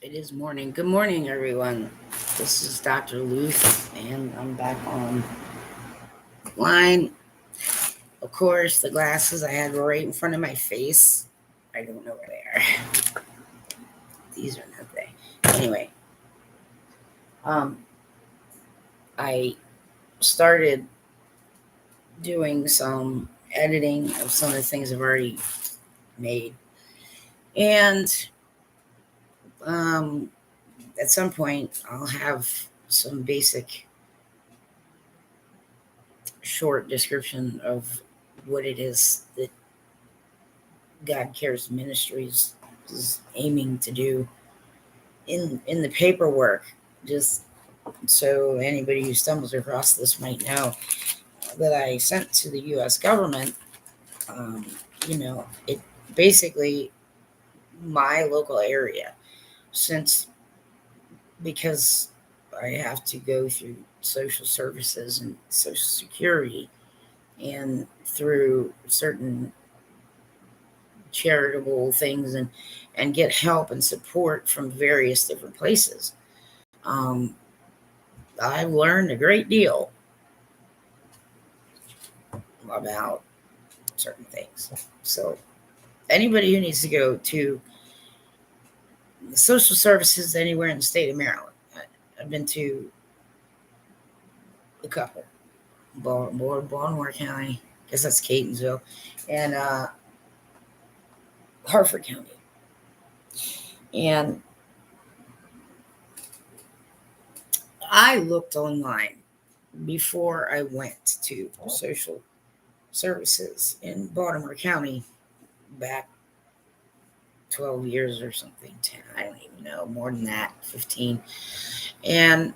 It is morning. Good morning, everyone. This is Dr. Luth, and I'm back on line. Of course, the glasses I had were right in front of my face. I don't know where they are. These are not they. Anyway, um, I started doing some editing of some of the things I've already made, and um, at some point, I'll have some basic short description of what it is that God Cares Ministries is aiming to do in the paperwork. Just so anybody who stumbles across this might know that I sent to the U.S. government. Um, it basically my local area, since because I have to go through social services and Social Security and through certain charitable things and get help and support from various different places. Um, I've learned a great deal about certain things. So anybody who needs to go to social services anywhere in the state of Maryland, I've been to a couple, Baltimore County, I guess that's Catonsville, and Harford County. And I looked online before I went to social services in Baltimore County back 12 years or something, 10, I don't even know, more than that, 15. And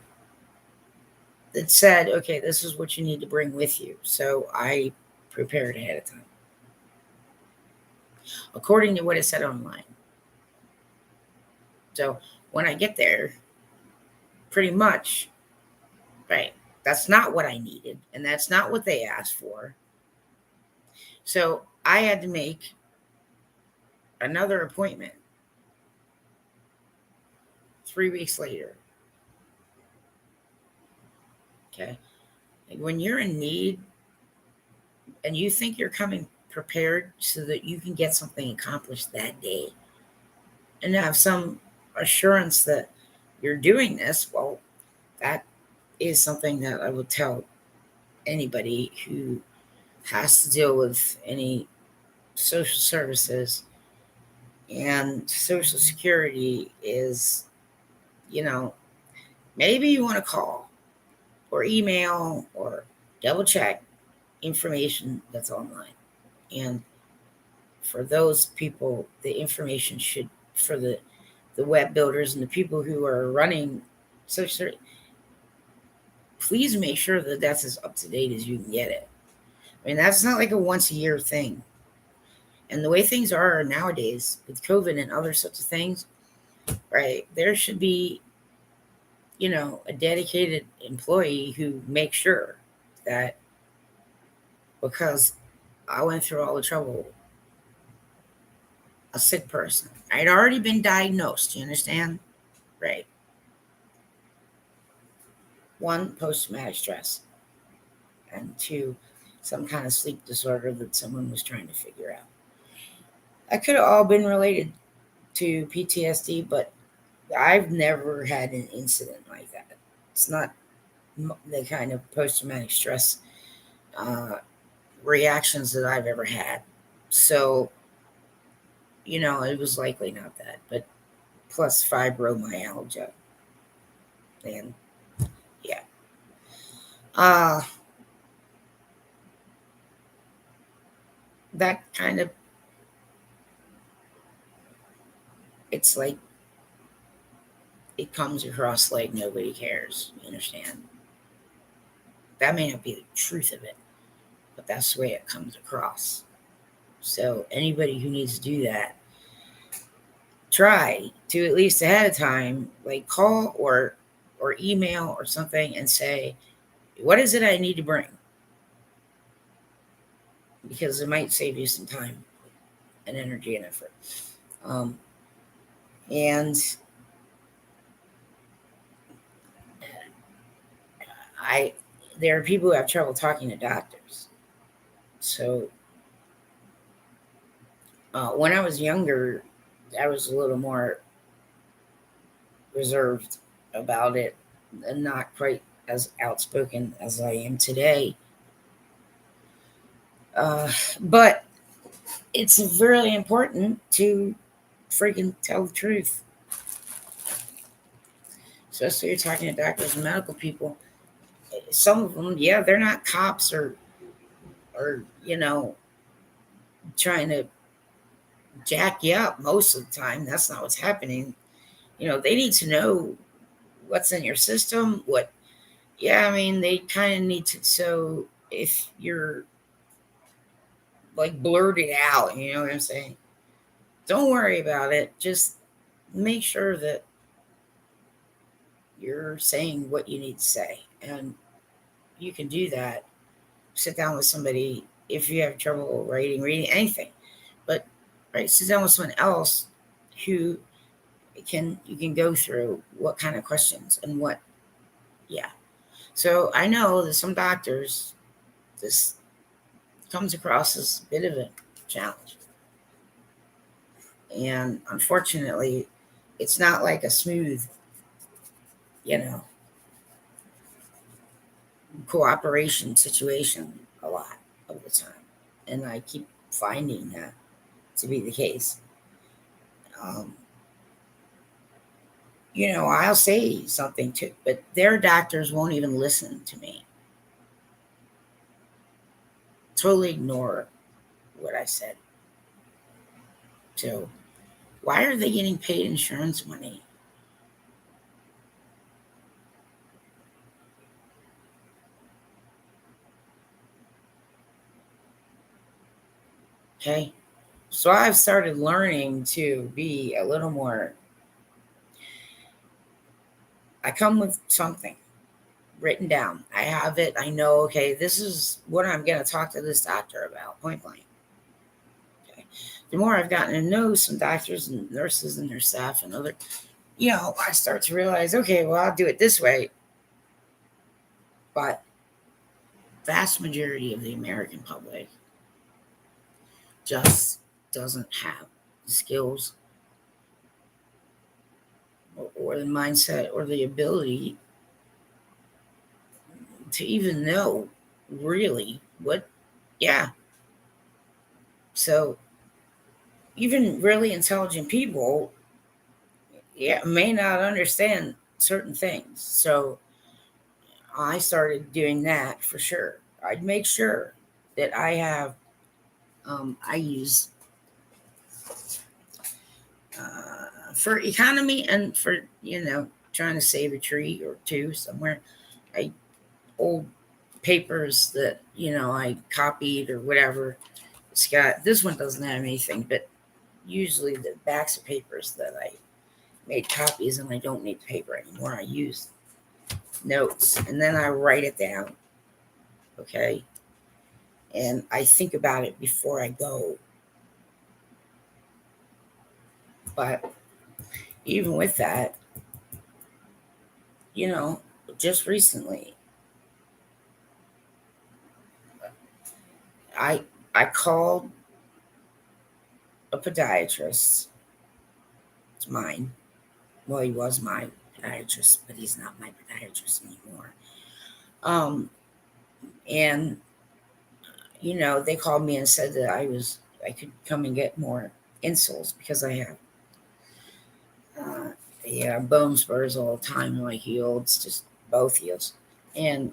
it said, okay, this is what you need to bring with you. So I prepared ahead of time, according to what it said online. So when I get there, pretty much, right, that's not what I needed, and that's not what they asked for. So I had to make another appointment 3 weeks later. Okay. Like when you're in need and you think you're coming prepared so that you can get something accomplished that day and have some assurance that you're doing this, well, that is something that I would tell anybody who has to deal with any social services and social security is, you know, maybe you want to call or email or double check information that's online. And for those people, the information should, for the web builders and the people who are running social, please make sure that that's as up to date as you can get it. I mean, that's not like a once a year thing. And the way things are nowadays with COVID and other such things, right? There should be, a dedicated employee who makes sure that, because I went through all the trouble, a sick person. I'd already been diagnosed, you understand? Right. One, post traumatic stress, and two, some kind of sleep disorder that someone was trying to figure out. That could have all been related to PTSD, but I've never had an incident like that. It's not the kind of post traumatic stress uh, reactions that I've ever had. So, it was likely not that, but plus fibromyalgia. And yeah. Uh, that kind of, it's like it comes across like nobody cares. You understand? That may not be the truth of it, but that's the way it comes across. So anybody who needs to do that, try to at least ahead of time, like call or email or something and say, what is it I need to bring? Because it might save you some time and energy and effort. And I there are people who have trouble talking to doctors. So when I was younger, I was a little more reserved about it and not quite as outspoken as I am today. But it's really important to freaking tell the truth. Especially you're talking to doctors and medical people. Some of them, yeah, they're not cops or trying to jack you up most of the time. That's not what's happening. They need to know what's in your system. Yeah, I mean, they kind of need to. So if you're like blurted out, you know what I'm saying? Don't worry about it. Just make sure that you're saying what you need to say. And you can do that. Sit down with somebody if you have trouble reading anything. But sit down with someone else who you can go through what kind of questions and what. Yeah. So I know that some doctors, this comes across as a bit of a challenge. And unfortunately, it's not like a smooth, you know, cooperation situation a lot of the time. And I keep finding that to be the case. Um, I'll say something to, but their doctors won't even listen to me. Totally ignore what I said. So, why are they getting paid insurance money? Okay. So, I've started learning to be a little more. I come with something written down. I have it. I know, okay, this is what I'm going to talk to this doctor about, point blank. Okay. The more I've gotten to know some doctors and nurses and their staff and other, I start to realize, okay, well, I'll do it this way. But vast majority of the American public just doesn't have the skills or the mindset or the ability to even know really what. Yeah. So even really intelligent people, yeah, may not understand certain things. So I started doing that for sure. I'd make sure that I use for economy and for trying to save a tree or two somewhere. I old papers that I copied or whatever. It's got this one doesn't have anything, but usually the backs of papers that I made copies and I don't need paper anymore. I use notes and then I write it down. Okay. And I think about it before I go. But even with that, you know, just recently, I I called a podiatrist. It's mine. Well, he was my podiatrist, but he's not my podiatrist anymore. Um, and they called me and said that I could come and get more insoles because I have bone spurs all the time. My heel, it's just both heels, and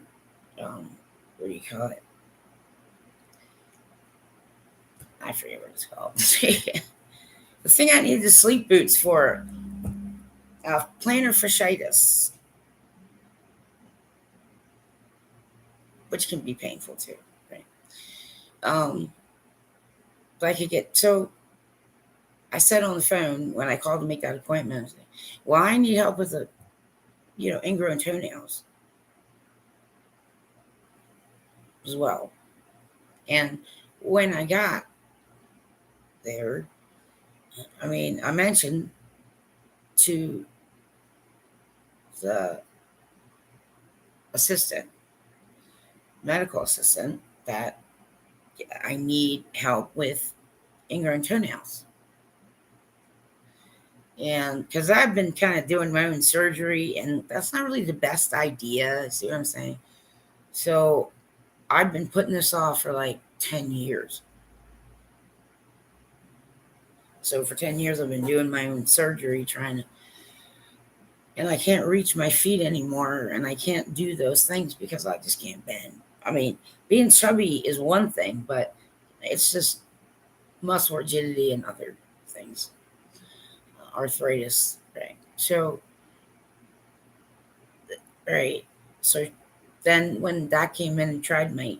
what do you call it? I forget what it's called. The thing I need the sleep boots for, plantar fasciitis, which can be painful too, right? But I could get so. I said on the phone when I called to make that appointment, I said, well, I need help with the, ingrown toenails as well. And when I got there, I mean, I mentioned to the assistant, medical assistant that I need help with ingrown toenails. And because I've been kind of doing my own surgery, and that's not really the best idea. See what I'm saying? So I've been putting this off for like 10 years. So for 10 years, I've been doing my own surgery, and I can't reach my feet anymore, and I can't do those things because I just can't bend. I mean, being chubby is one thing, but it's just muscle rigidity and other things, arthritis, right? So, right. So then when Doc came in and tried my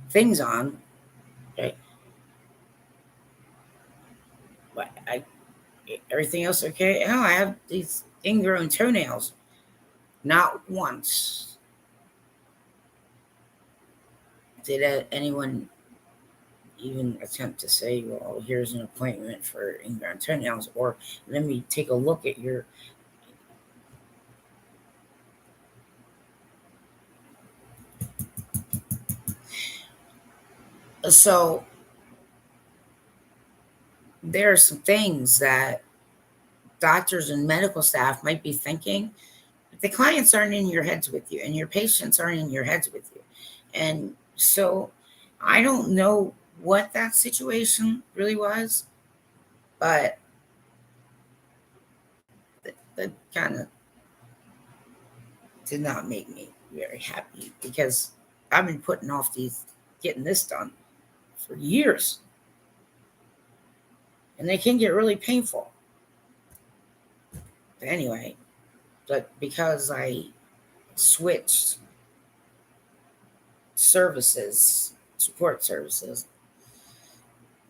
things on, right, what, everything else okay? Oh, I have these ingrown toenails. Not once did anyone even attempt to say, well, here's an appointment for ingrown toenails, or let me take a look at your. So there are some things that doctors and medical staff might be thinking, but the clients aren't in your heads with you, and your patients aren't in your heads with you. And so I don't know what that situation really was, but that kind of did not make me very happy because I've been putting off getting this done for years, and they can get really painful. But anyway, but because I switched support services,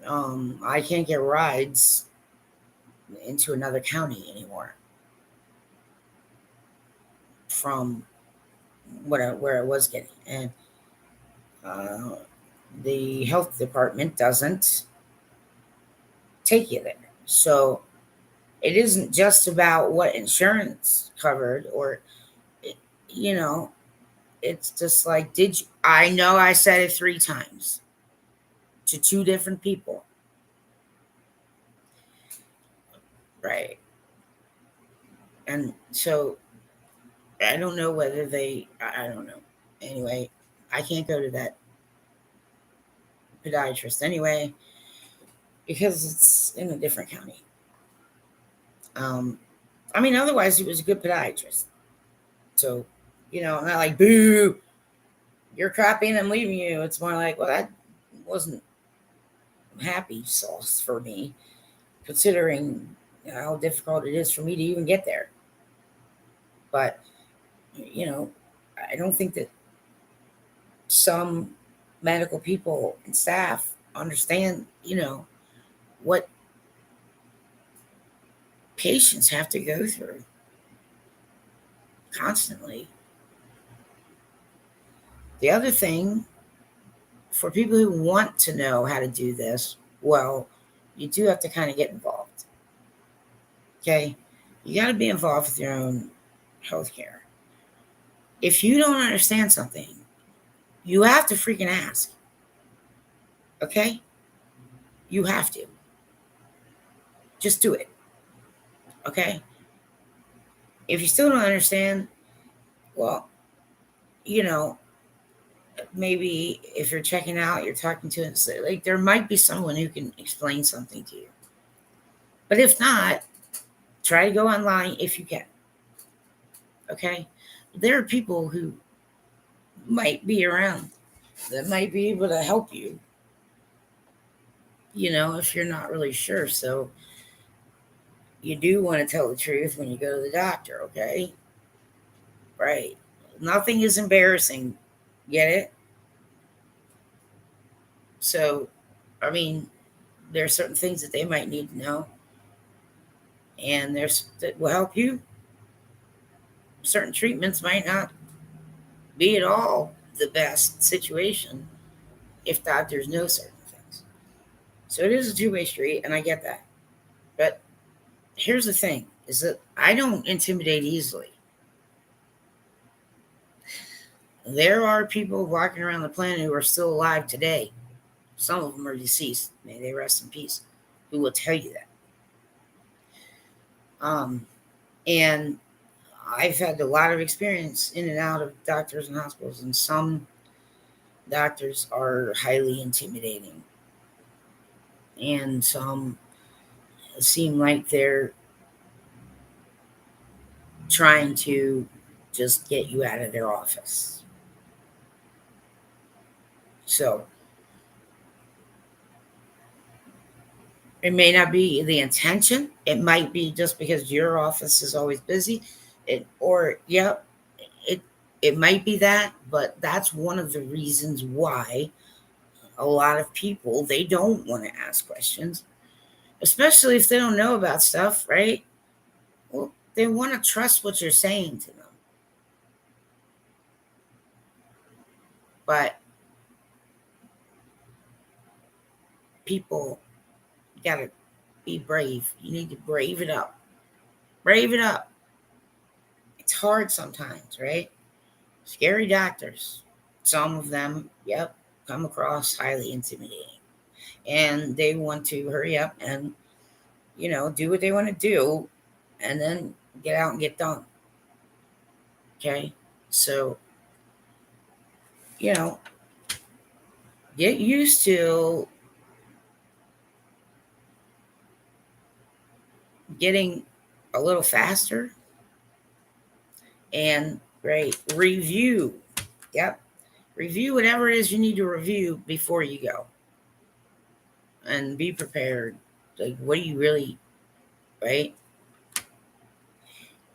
I can't get rides into another county anymore from where I was getting, and uh, the health department doesn't take you there. So it isn't just about what insurance covered, or you know, it's just like, did you? I know I said it 3 times to 2 different people, right? And so I don't know whether I don't know. Anyway, I can't go to that podiatrist anyway because it's in a different county. Um, I mean, otherwise, he was a good podiatrist. So, not like, boo, you're crappy and I'm leaving you. It's more like, well, that wasn't happy sauce for me, considering how difficult it is for me to even get there. But, I don't think that some medical people and staff understand, what patients have to go through constantly. The other thing, for people who want to know how to do this, well, you do have to kind of get involved. Okay? You got to be involved with your own healthcare. If you don't understand something, you have to freaking ask. Okay? You have to. Just do it. Okay? If you still don't understand, well, you know, maybe if you're checking out, you're talking to it, like there might be someone who can explain something to you. But if not, try to go online if you can. Okay? There are people who might be around that might be able to help you, if you're not really sure. So you do want to tell the truth when you go to the doctor, okay? Right. Nothing is embarrassing. Get it? So, I mean, there are certain things that they might need to know, and that will help you. Certain treatments might not be at all the best situation if doctors know certain things. So it is a two-way street, and I get that. But here's the thing, is that I don't intimidate easily. There are people walking around the planet who are still alive today. Some of them are deceased. May they rest in peace. Who will tell you that? And I've had a lot of experience in and out of doctors and hospitals, and some doctors are highly intimidating, and some seem like they're trying to just get you out of their office. So it may not be the intention. It might be just because your office is always busy. It it might be that, but that's one of the reasons why a lot of people, they don't want to ask questions, especially if they don't know about stuff, right? Well, they want to trust what you're saying to them. But people got to be brave. You need to brave it up. Brave it up. It's hard sometimes, right? Scary doctors. Some of them, yep, come across highly intimidating. And they want to hurry up and, do what they want to do and then get out and get done. Okay? So, you know, get used to getting a little faster and, right, review. Yep. Review whatever it is you need to review before you go and be prepared. Like, what do you really, right?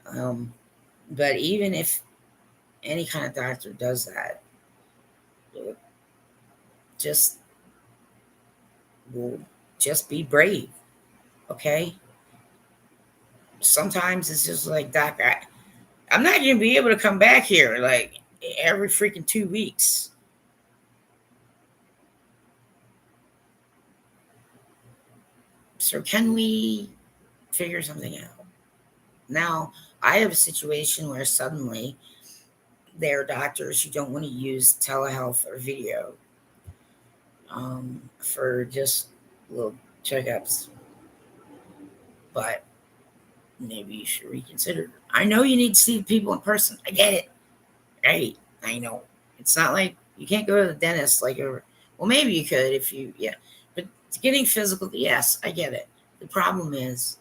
Um, but even if any kind of doctor does that, just will just be brave. Okay. Sometimes it's just like, doc, I'm not gonna be able to come back here like every freaking 2 weeks. So can we figure something out? Now, I have a situation where suddenly there are doctors who don't want to use telehealth or video for just little checkups, but maybe you should reconsider. I know you need to see people in person. I get it. Right. I know. It's not like you can't go to the dentist well, maybe you could if you, yeah. But getting physical, yes, I get it. The problem is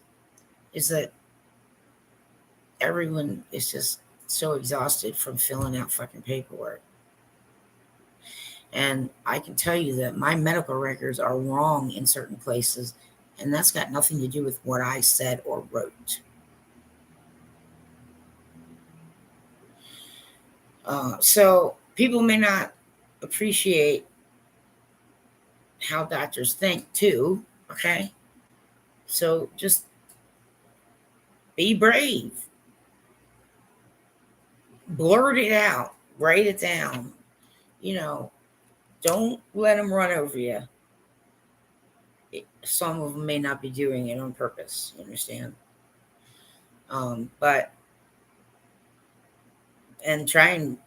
that everyone is just so exhausted from filling out fucking paperwork. And I can tell you that my medical records are wrong in certain places, and that's got nothing to do with what I said or wrote. So people may not appreciate how doctors think too. Okay. So just be brave. Blurt it out. Write it down. You know, don't let them run over you. Some of them may not be doing it on purpose. You understand? But and try and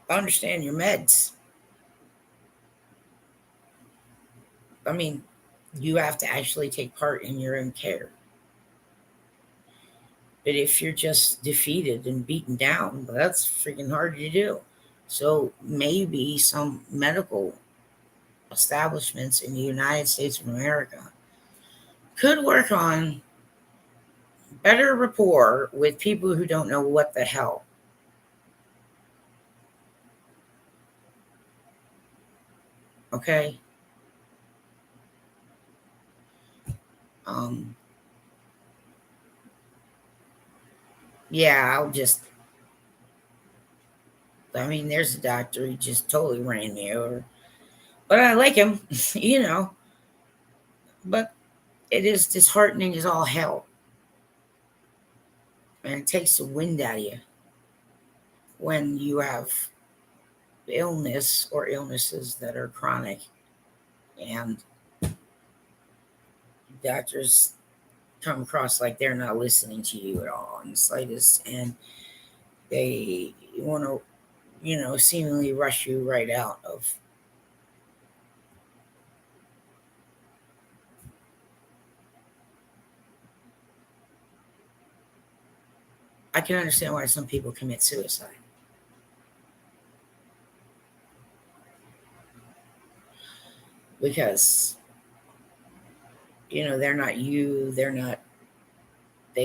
understand your meds. I mean, you have to actually take part in your own care. But if you're just defeated and beaten down, that's freaking hard to do. So maybe some medical establishments in the United States of America could work on better rapport with people who don't know what the hell. Okay? Um, yeah, there's a doctor who just totally ran me over. But I like him, you know. But it is disheartening as all hell. And it takes the wind out of you when you have illness or illnesses that are chronic and doctors come across like they're not listening to you at all in the slightest. And They want to, seemingly rush you right out of. I can understand why some people commit suicide because, they're not you. They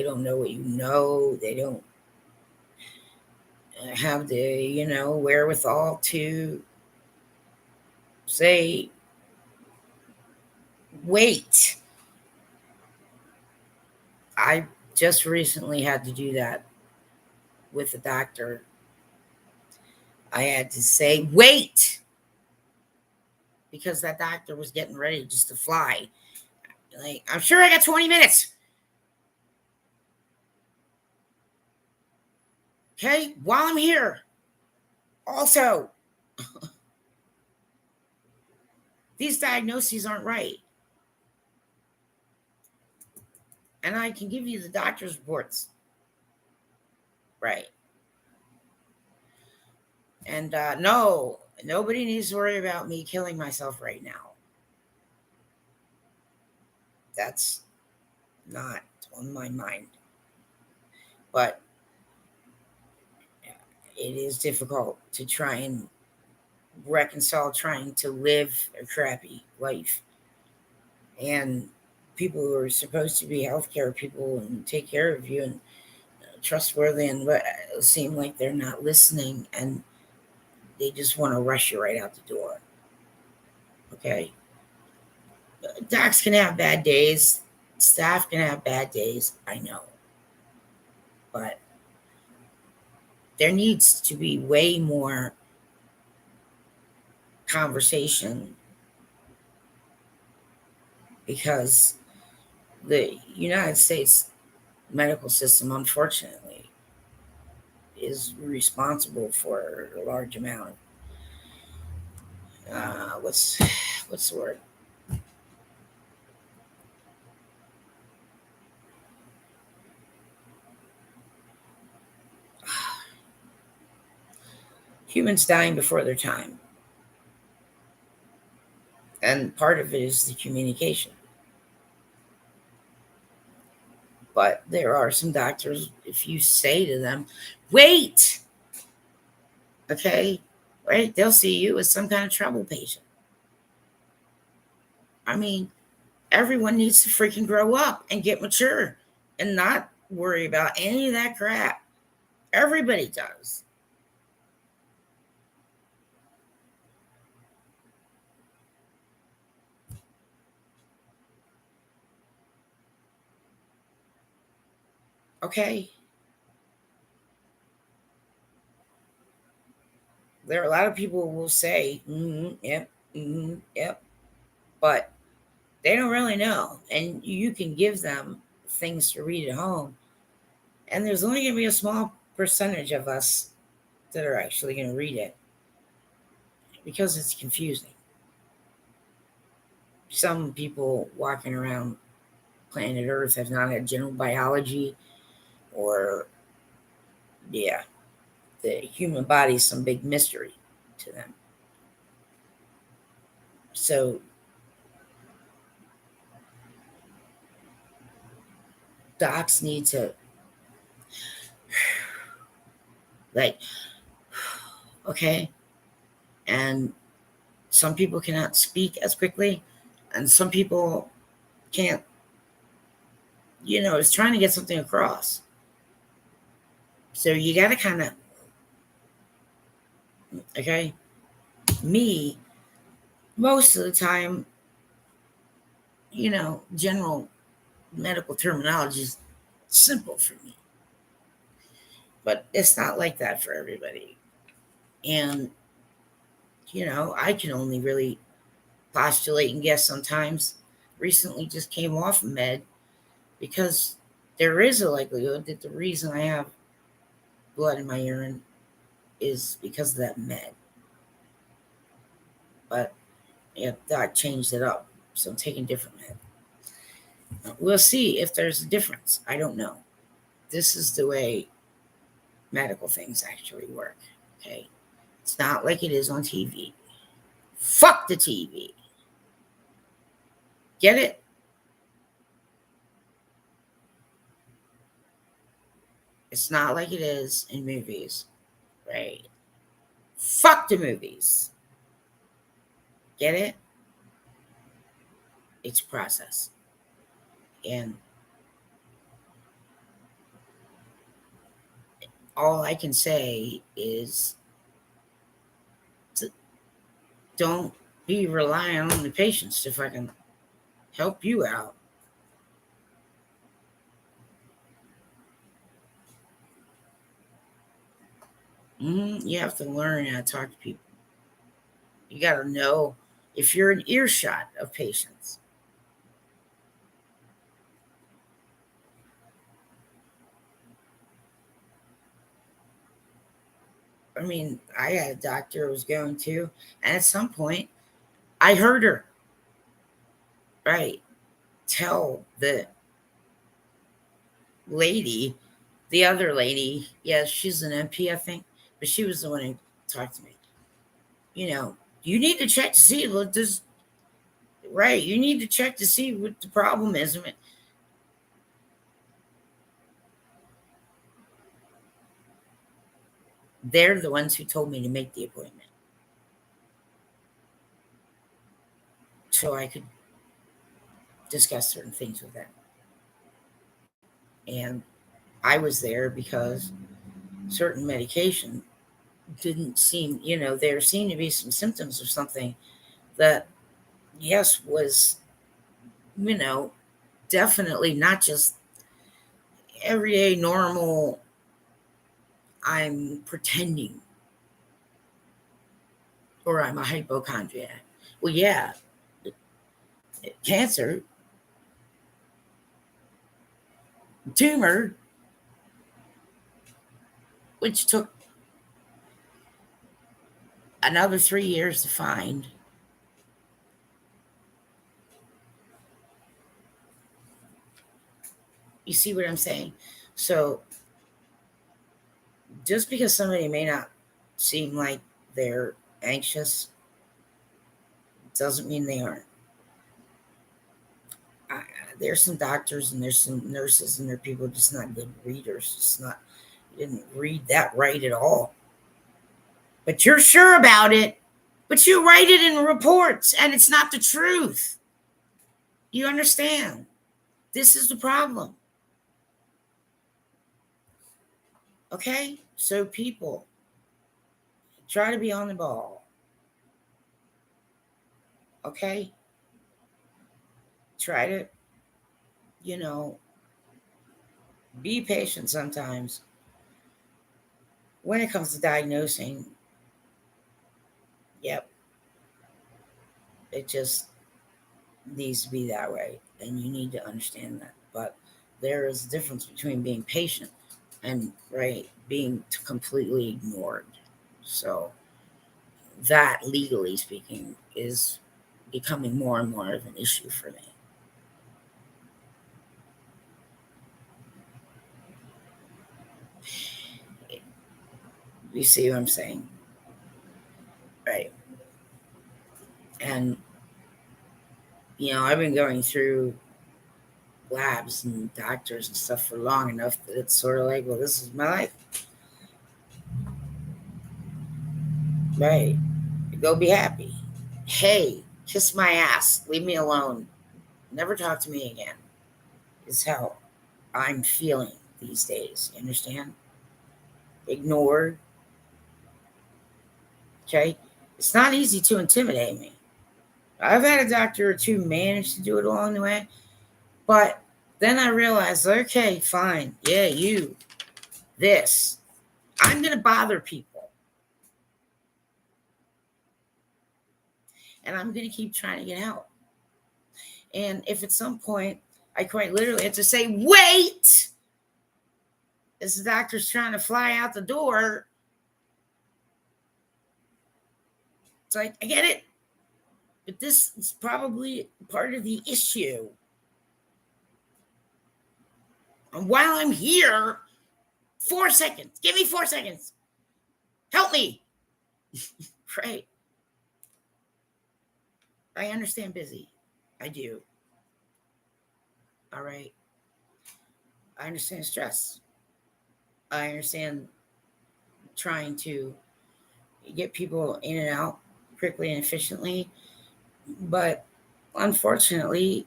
don't know what you know. They don't have the, wherewithal to say, wait. I just recently had to do that with a doctor. I had to say, wait, because that doctor was getting ready just to fly. Like, I'm sure I got 20 minutes. Okay. While I'm here. Also, these diagnoses aren't right. And I can give you the doctor's reports. Right. And no, nobody needs to worry about me killing myself right now. That's not on my mind. But it is difficult to try and reconcile trying to live a crappy life. And people who are supposed to be healthcare people and take care of you and trustworthy and seem like they're not listening, and they just want to rush you right out the door. Okay. Docs can have bad days. Staff can have bad days. I know. But there needs to be way more conversation because the United States medical system, unfortunately, is responsible for a large amount. What's the word? Humans dying before their time, and part of it is the communication. But there are some doctors, if you say to them, wait, okay, right, they'll see you as some kind of trouble patient. I mean, everyone needs to freaking grow up and get mature and not worry about any of that crap. Everybody does. Okay. There are a lot of people who will say, yep, yep, but they don't really know. And you can give them things to read at home. And there's only going to be a small percentage of us that are actually going to read it because it's confusing. Some people walking around planet Earth have not had general biology, or, yeah, the human body is some big mystery to them. So docs need to, like, okay, and some people cannot speak as quickly, and some people can't, is trying to get something across. So you got to kind of, okay, me, most of the time, general medical terminology is simple for me, but it's not like that for everybody. And, I can only really postulate and guess sometimes. Recently just came off med because there is a likelihood that the reason I have blood in my urine is because of that med. But yeah, doc changed it up. So I'm taking different med. We'll see if there's a difference. I don't know. This is the way medical things actually work. Okay. It's not like it is on TV. Fuck the TV. Get it? It's not like it is in movies, right? Fuck the movies. Get it? It's process. And all I can say is don't be relying on the patients to fucking help you out. You have to learn how to talk to people. You got to know if you're an earshot of patients. I mean, I had a doctor I was going to, and at some point, I heard her, right, tell the lady, the other lady, yeah, she's an MP, I think, but she was the one who talked to me. You need to check to see what this, right? You need to check to see what the problem is. They're the ones who told me to make the appointment so I could discuss certain things with them. And I was there because certain medication didn't seem, there seemed to be some symptoms of something that, yes, was, you know, definitely not just everyday normal, I'm pretending or I'm a hypochondriac. Well, yeah, cancer, tumor, which took another 3 years to find. You see what I'm saying? So just because somebody may not seem like they're anxious doesn't mean they aren't. I, there's some doctors and there's some nurses and there are people just not good readers. It's not, you didn't read that right at all. But you're sure about it. But you write it in reports and it's not the truth. You understand? This is the problem. Okay? So people, try to be on the ball. Okay? Try to, you know, be patient sometimes. When it comes to diagnosing, yep, it just needs to be that way. And you need to understand that. But there is a difference between being patient and, right, being completely ignored. So that, legally speaking, is becoming more and more of an issue for me. You see what I'm saying? Right. And, I've been going through labs and doctors and stuff for long enough that it's sort of like, well, this is my life. Right. Go be happy. Hey, kiss my ass. Leave me alone. Never talk to me again. Is how I'm feeling these days. You understand? Ignored. Okay. It's not easy to intimidate me. I've had a doctor or two manage to do it along the way, but then I realized, okay, fine. Yeah, you, this. I'm going to bother people. And I'm going to keep trying to get out. And if at some point I quite literally have to say, wait, as the doctor's trying to fly out the door, it's like, I get it. But this is probably part of the issue. And while I'm here, 4 seconds. Give me 4 seconds. Help me. Right. I understand busy. I do. All right. I understand stress. I understand trying to get people in and out quickly and efficiently. But unfortunately,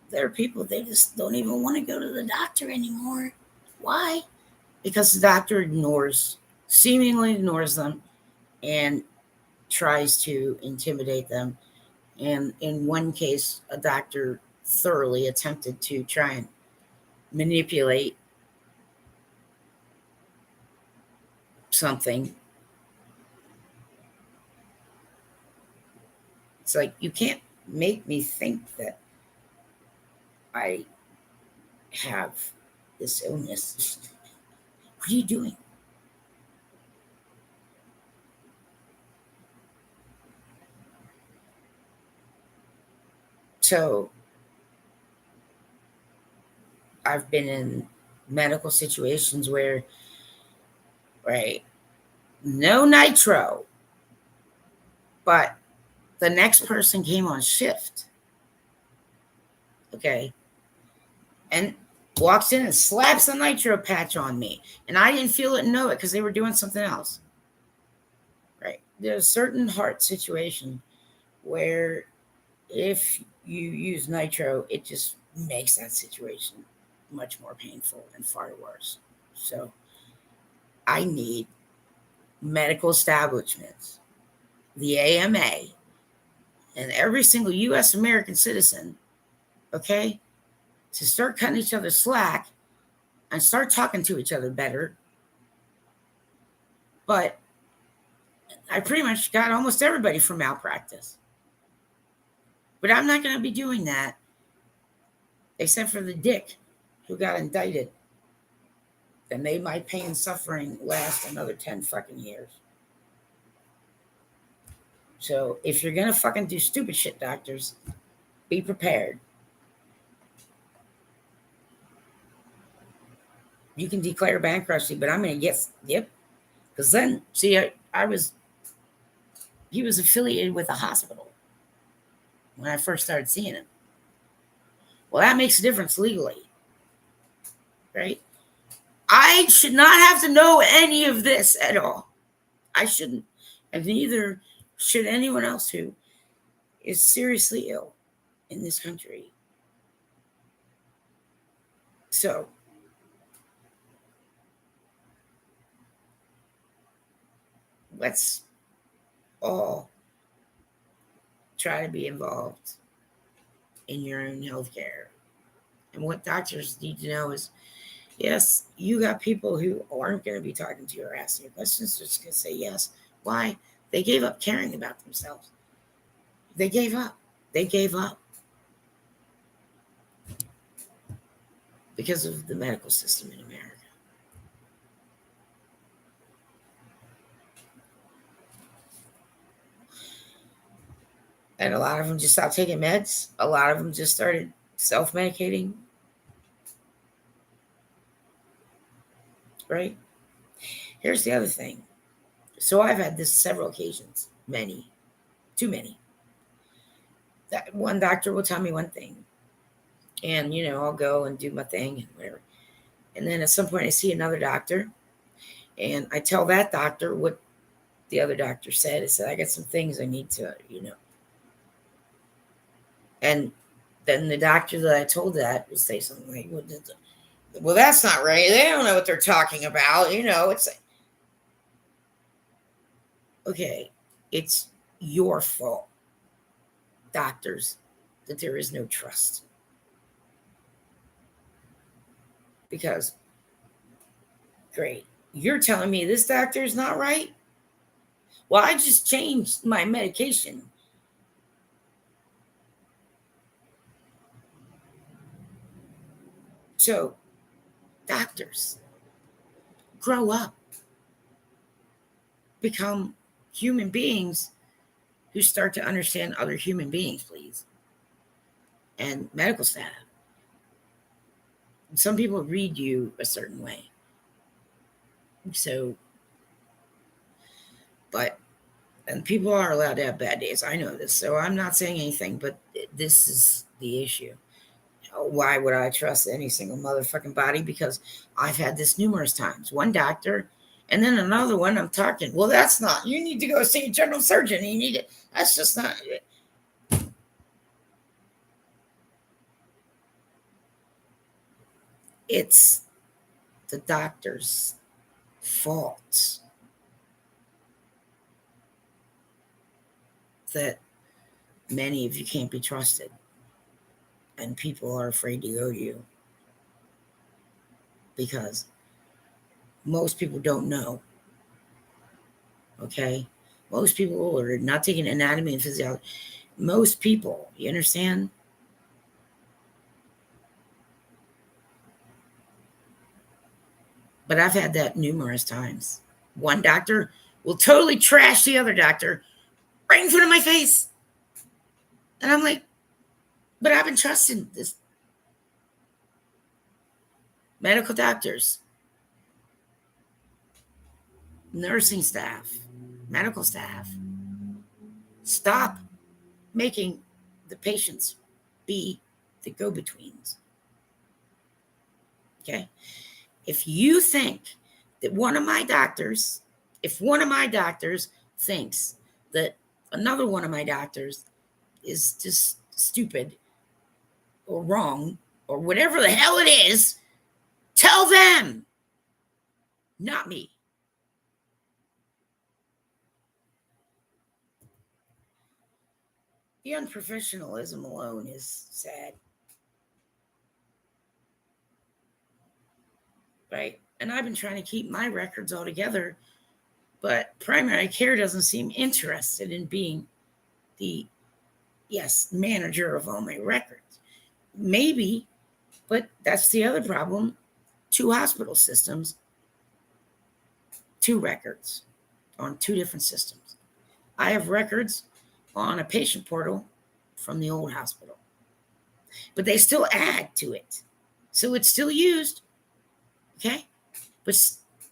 there are people, they just don't even want to go to the doctor anymore. Why? Because the doctor seemingly ignores them and tries to intimidate them. And in one case, a doctor thoroughly attempted to try and manipulate something. It's like, you can't make me think that I have this illness. What are you doing? So I've been in medical situations where, right, no nitro, but the next person came on shift. Okay. And walks in and slaps a nitro patch on me. And I didn't feel it and know it because they were doing something else. Right. There's a certain heart situation where if you use nitro, it just makes that situation much more painful and far worse. So I need medical establishments, the AMA, and every single US American citizen, okay, to start cutting each other slack and start talking to each other better. But I pretty much got almost everybody for malpractice. But I'm not going to be doing that, except for the dick who got indicted that made my pain and suffering last another 10 fucking years. So if you're going to fucking do stupid shit, doctors, be prepared. You can declare bankruptcy, but I'm going to get, yep. Because then, see, he was affiliated with a hospital when I first started seeing him. Well, that makes a difference legally, right? I should not have to know any of this at all. I shouldn't. And neither should anyone else who is seriously ill in this country. So, let's all try to be involved in your own healthcare. And what doctors need to know is, yes, you got people who aren't going to be talking to your ass. Your questions just going to say yes. Why? They gave up caring about themselves. They gave up. They gave up because of the medical system in America. And a lot of them just stopped taking meds. A lot of them just started self-medicating. Right? Here's the other thing. So I've had this several occasions, many, too many. That one doctor will tell me one thing, and I'll go and do my thing and whatever. And then at some point I see another doctor, and I tell that doctor what the other doctor said. I said, I got some things I need to. And then the doctor that I told that would say something like, well, that's not right. They don't know what they're talking about. It's like, okay, it's your fault, doctors, that there is no trust. Because, great, you're telling me this doctor is not right? Well, I just changed my medication. So, doctors, grow up. Become human beings who start to understand other human beings, please. And medical staff. Some people read you a certain way. So, but, and people are allowed to have bad days. I know this. So I'm not saying anything, but this is the issue. Why would I trust any single motherfucking body? Because I've had this numerous times. One doctor, and then another one, I'm talking, well, that's not, you need to go see a general surgeon. You need it. That's just not, it's the doctor's fault that many of you can't be trusted and people are afraid to go to you because most people don't know. Okay, most people are not taking anatomy and physiology. Most people, you understand? But I've had that numerous times. One doctor will totally trash the other doctor right in front of my face. And I'm like, but I've been trusting this medical doctors, nursing staff, medical staff. Stop making the patients be the go betweens. Okay. If you think that one of my doctors, if one of my doctors thinks that another one of my doctors is just stupid or wrong or whatever the hell it is, tell them, not me. The unprofessionalism alone is sad, right? And I've been trying to keep my records all together, but primary care doesn't seem interested in being the, yes, manager of all my records. Maybe, but that's the other problem. Two hospital systems, two records on two different systems. I have records on a patient portal from the old hospital, but they still add to it. So it's still used. Okay. But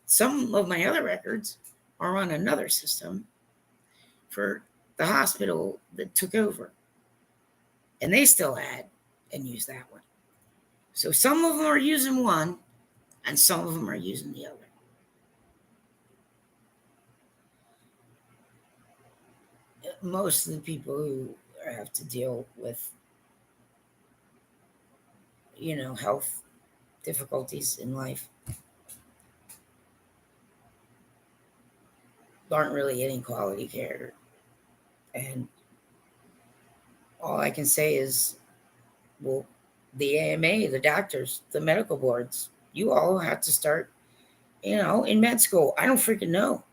some of my other records are on another system for the hospital that took over. And they still add and use that one. So some of them are using one and some of them are using the other. Most of the people who have to deal with, health difficulties in life aren't really getting quality care. And all I can say is, well, the AMA, the doctors, the medical boards, you all have to start, in med school. I don't freaking know.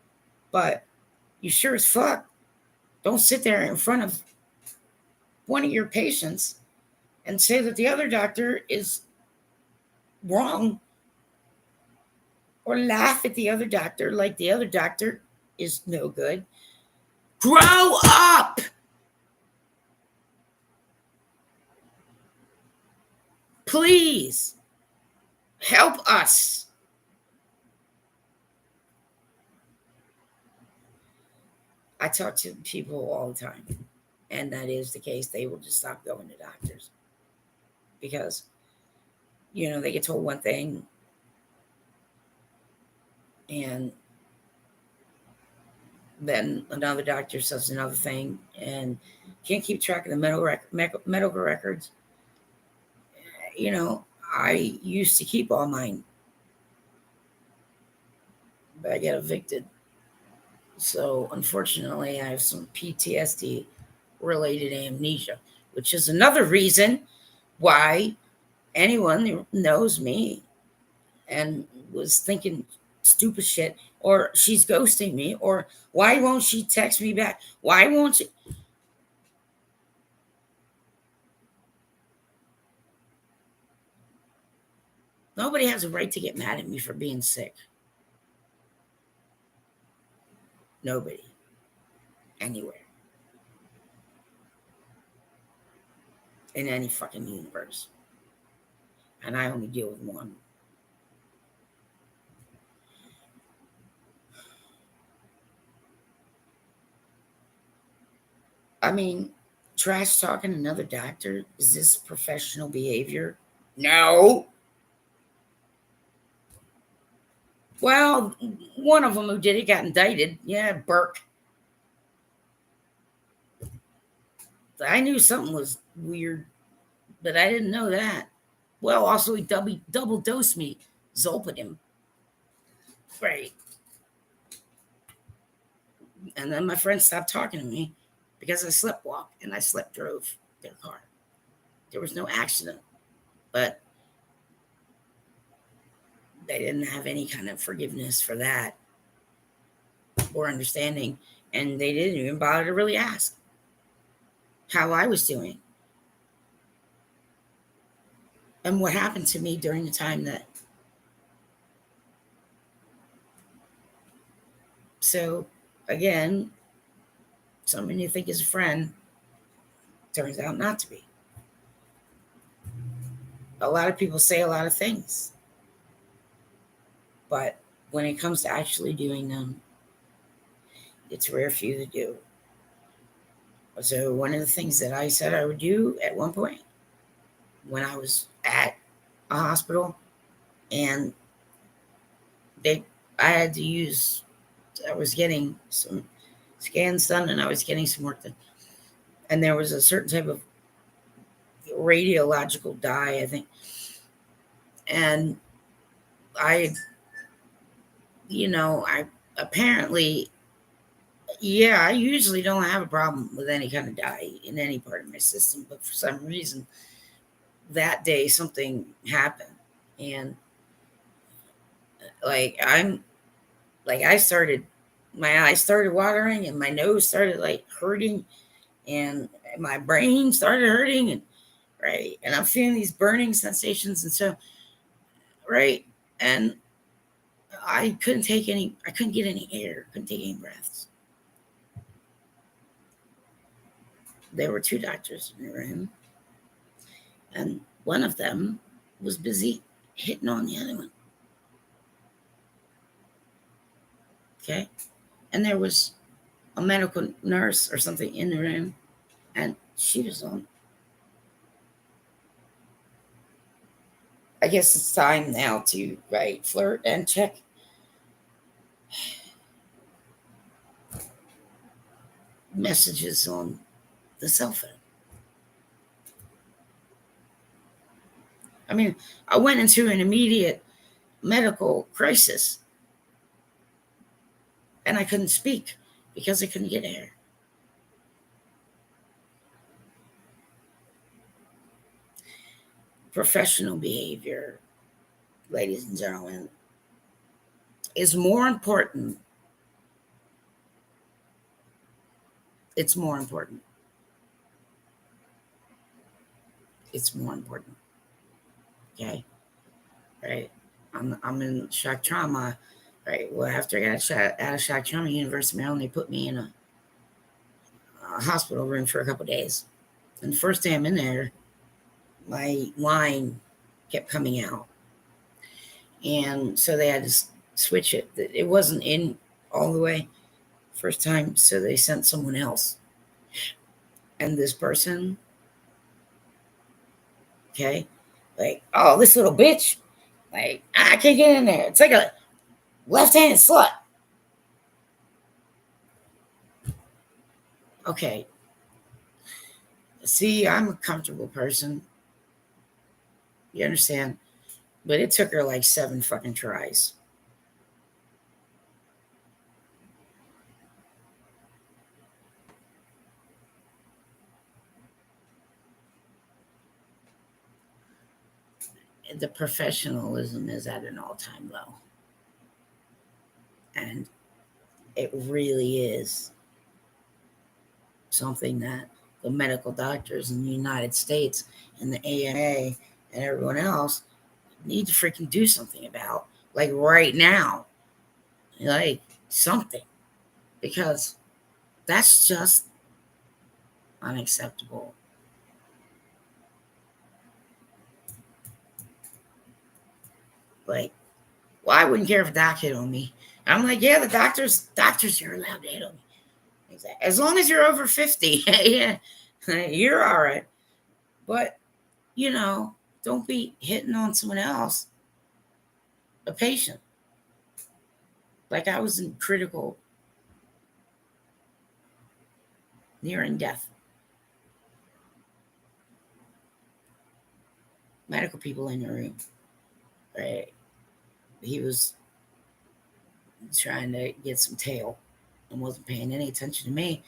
But you sure as fuck don't sit there in front of one of your patients and say that the other doctor is wrong or laugh at the other doctor like the other doctor is no good. Grow up! Please help us. I talk to people all the time, and that is the case. They will just stop going to doctors because, they get told one thing and then another doctor says another thing and can't keep track of the medical records. I used to keep all mine, but I got evicted. So unfortunately, I have some PTSD related amnesia, which is another reason why anyone who knows me and was thinking stupid shit, or she's ghosting me, or why won't she text me back? Why won't she? Nobody has a right to get mad at me for being sick. Nobody. Anywhere. In any fucking universe. and I only deal with one. I mean, trash talking another doctor, is this professional behavior? No. Well, one of them who did it got indicted. Yeah, Burke. I knew something was weird, but I didn't know that. Well, also he double dosed me, Zolpidem. Right. And then my friend stopped talking to me because I slept walked and I slept drove their car. There was no accident, but they didn't have any kind of forgiveness for that or understanding. And they didn't even bother to really ask how I was doing and what happened to me during the time that. So, again, someone you think is a friend turns out not to be. A lot of people say a lot of things, but when it comes to actually doing them, it's rare for you to do. So, one of the things that I said I would do at one point when I was at a hospital and they, I had to use, I was getting some scans done and I was getting some work done. And there was a certain type of radiological dye, I think. And I, I apparently, yeah, I usually don't have a problem with any kind of dye in any part of my system, but for some reason that day something happened. And like, I started, my eyes started watering and my nose started like hurting and my brain started hurting and right. And I'm feeling these burning sensations. And so, right. And I couldn't get any air, couldn't take any breaths. There were two doctors in the room, and one of them was busy hitting on the other one. Okay. And there was a medical nurse or something in the room, and she was on. I guess it's time now to, right, flirt and check messages on the cell phone. I mean, I went into an immediate medical crisis and I couldn't speak because I couldn't get air. Professional behavior, ladies and gentlemen, is more important. It's more important. It's more important. Okay. Right. I'm in shock trauma. Right. Well, after I got out of shock trauma, University of Maryland, they put me in a hospital room for a couple of days. And the first day I'm in there, my line kept coming out. And so they had to switch it. It wasn't in all the way first time. So they sent someone else. And this person, okay, like, oh, this little bitch, like, I can't get in there. It's like a left-handed slut. Okay. See, I'm a comfortable person. You understand? But it took her like 7 fucking tries. The professionalism is at an all-time low. And it really is something that the medical doctors in the United States and the AMA and everyone else need to freaking do something about. Like right now. Like something. Because that's just unacceptable. Like, well, I wouldn't care if a doc hit on me. I'm like, yeah, the doctors, you're allowed to hit on me. As long as you're over 50, yeah, you're all right. But, don't be hitting on someone else, a patient. Like I was in critical, nearing death. Medical people in the room, right? He was trying to get some tail and wasn't paying any attention to me.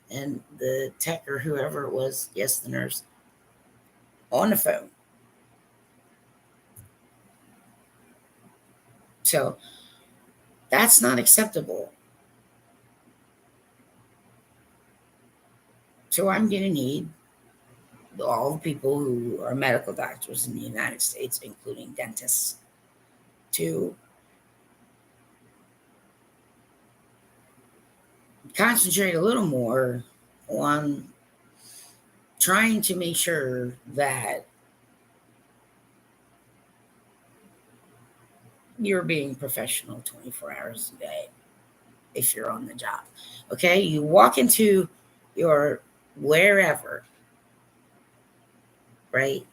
And the tech or whoever it was, yes, the nurse, on the phone. So that's not acceptable. So I'm going to need all the people who are medical doctors in the United States, including dentists, to concentrate a little more on trying to make sure that you're being professional 24 hours a day if you're on the job. Okay, you walk into your wherever, right?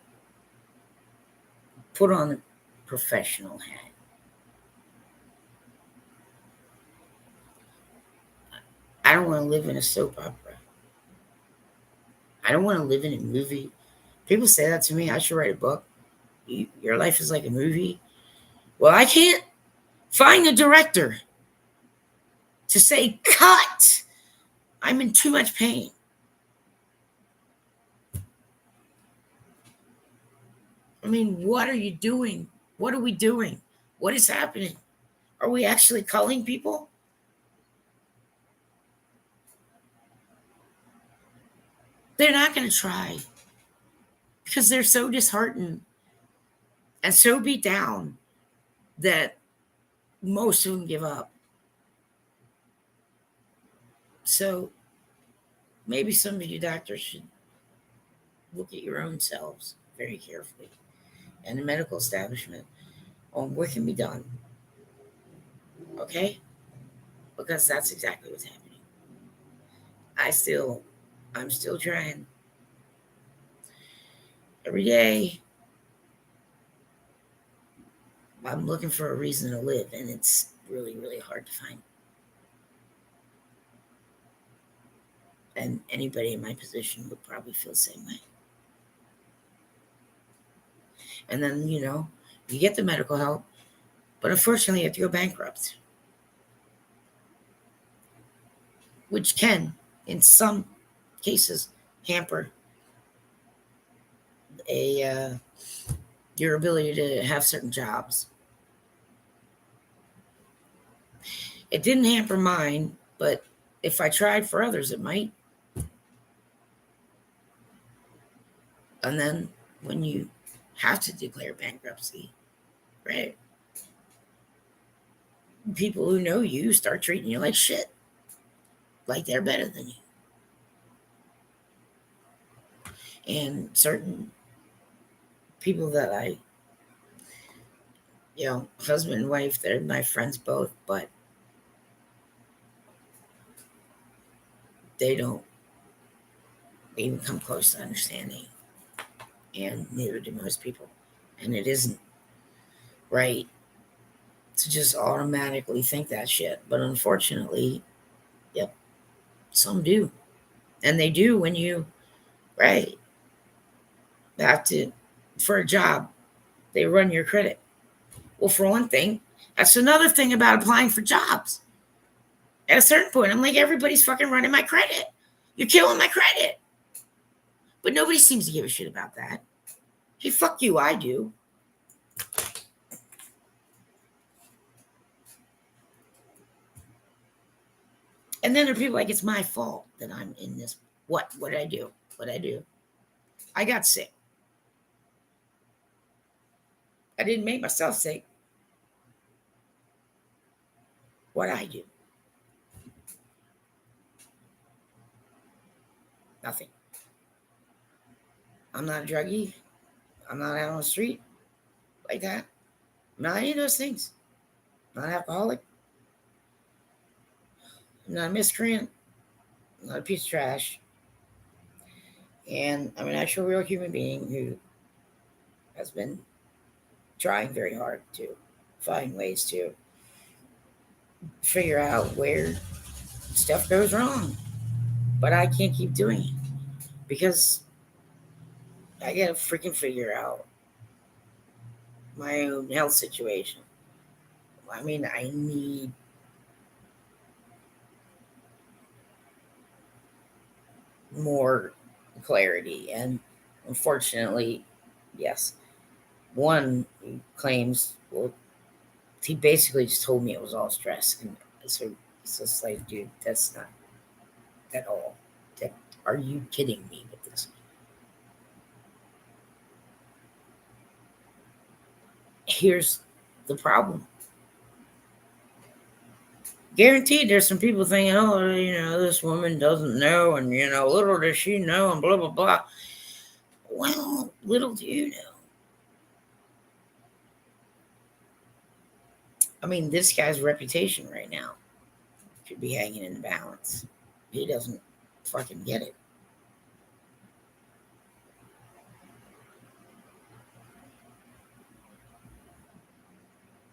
Put on a professional hat. I don't want to live in a soap opera. I don't want to live in a movie. People say that to me. I should write a book. Your life is like a movie. Well, I can't find a director to say, cut. I'm in too much pain. I mean, what are you doing? What are we doing? What is happening? Are we actually culling people? They're not going to try because they're so disheartened and so beat down that most of them give up. So maybe some of you doctors should look at your own selves very carefully and the medical establishment on what can be done. Okay? Because that's exactly what's happening. I'm still trying every day. I'm looking for a reason to live, and it's really, really hard to find. And anybody in my position would probably feel the same way. And then, you get the medical help, but unfortunately, you have to go bankrupt, which can, in some cases, hamper your ability to have certain jobs. It didn't hamper mine, but if I tried for others, it might. And then when you have to declare bankruptcy, right? People who know you start treating you like shit, like they're better than you. And certain people that husband and wife, they're my friends both, but they don't even come close to understanding. And neither do most people. And it isn't right to just automatically think that shit. But unfortunately, yep, some do. And they do when you, right, have to, for a job, they run your credit. Well, for one thing, that's another thing about applying for jobs. At a certain point, I'm like, everybody's fucking running my credit. You're killing my credit. But nobody seems to give a shit about that. Hey, fuck you, I do. And then there are people like, it's my fault that I'm in this. What did I do? What I do? I got sick. I didn't make myself sick. What I do? Nothing. I'm not a druggie. I'm not out on the street like that. Not any of those things. Not alcoholic, not a miscreant, not a piece of trash. And I'm an actual real human being who has been trying very hard to find ways to figure out where stuff goes wrong. But I can't keep doing it because I gotta freaking figure out my own health situation. I mean, I need more clarity. And unfortunately, yes, one claims, well, he basically just told me it was all stress. And so it's just like, dude, that's not at all. That, are you kidding me with this? Here's the problem. Guaranteed there's some people thinking, oh, this woman doesn't know, and, little does she know, and blah, blah, blah. Well, little do you know. I mean, this guy's reputation right now could be hanging in the balance. He doesn't fucking get it.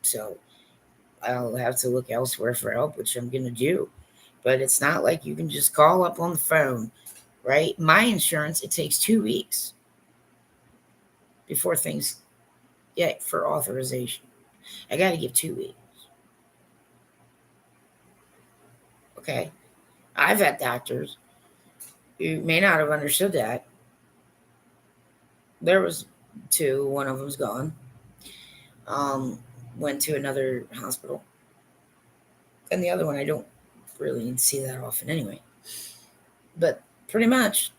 So I'll have to look elsewhere for help, which I'm going to do. But it's not like you can just call up on the phone, right? My insurance, it takes 2 weeks before things get for authorization. I got to give 2 weeks. Okay. I've had doctors who may not have understood that. There was two, one of them's gone. Went to another hospital. And the other one, I don't really need to see that often anyway. But pretty much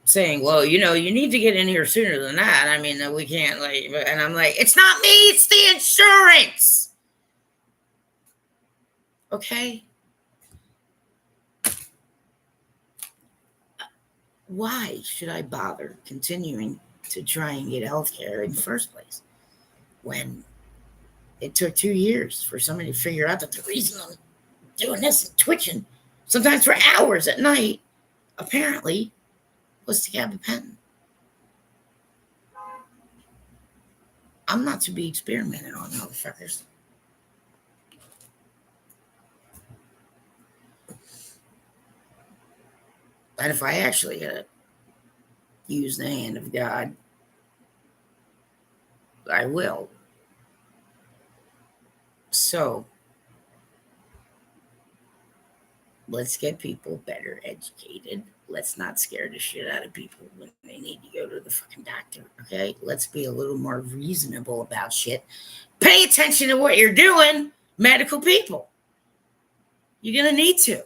saying, well, you need to get in here sooner than that. I mean, we can't, like, and I'm like, it's not me, it's the insurance. Okay. Why should I bother continuing to try and get health care in the first place when it took 2 years for somebody to figure out that the reason I'm doing this and twitching, sometimes for hours at night, apparently was to gabapentin. I'm not to be experimented on, motherfuckers. And if I actually use the hand of God, I will. So let's get people better educated. Let's not scare the shit out of people when they need to go to the fucking doctor. Okay? Let's be a little more reasonable about shit. Pay attention to what you're doing, medical people. You're going to need to.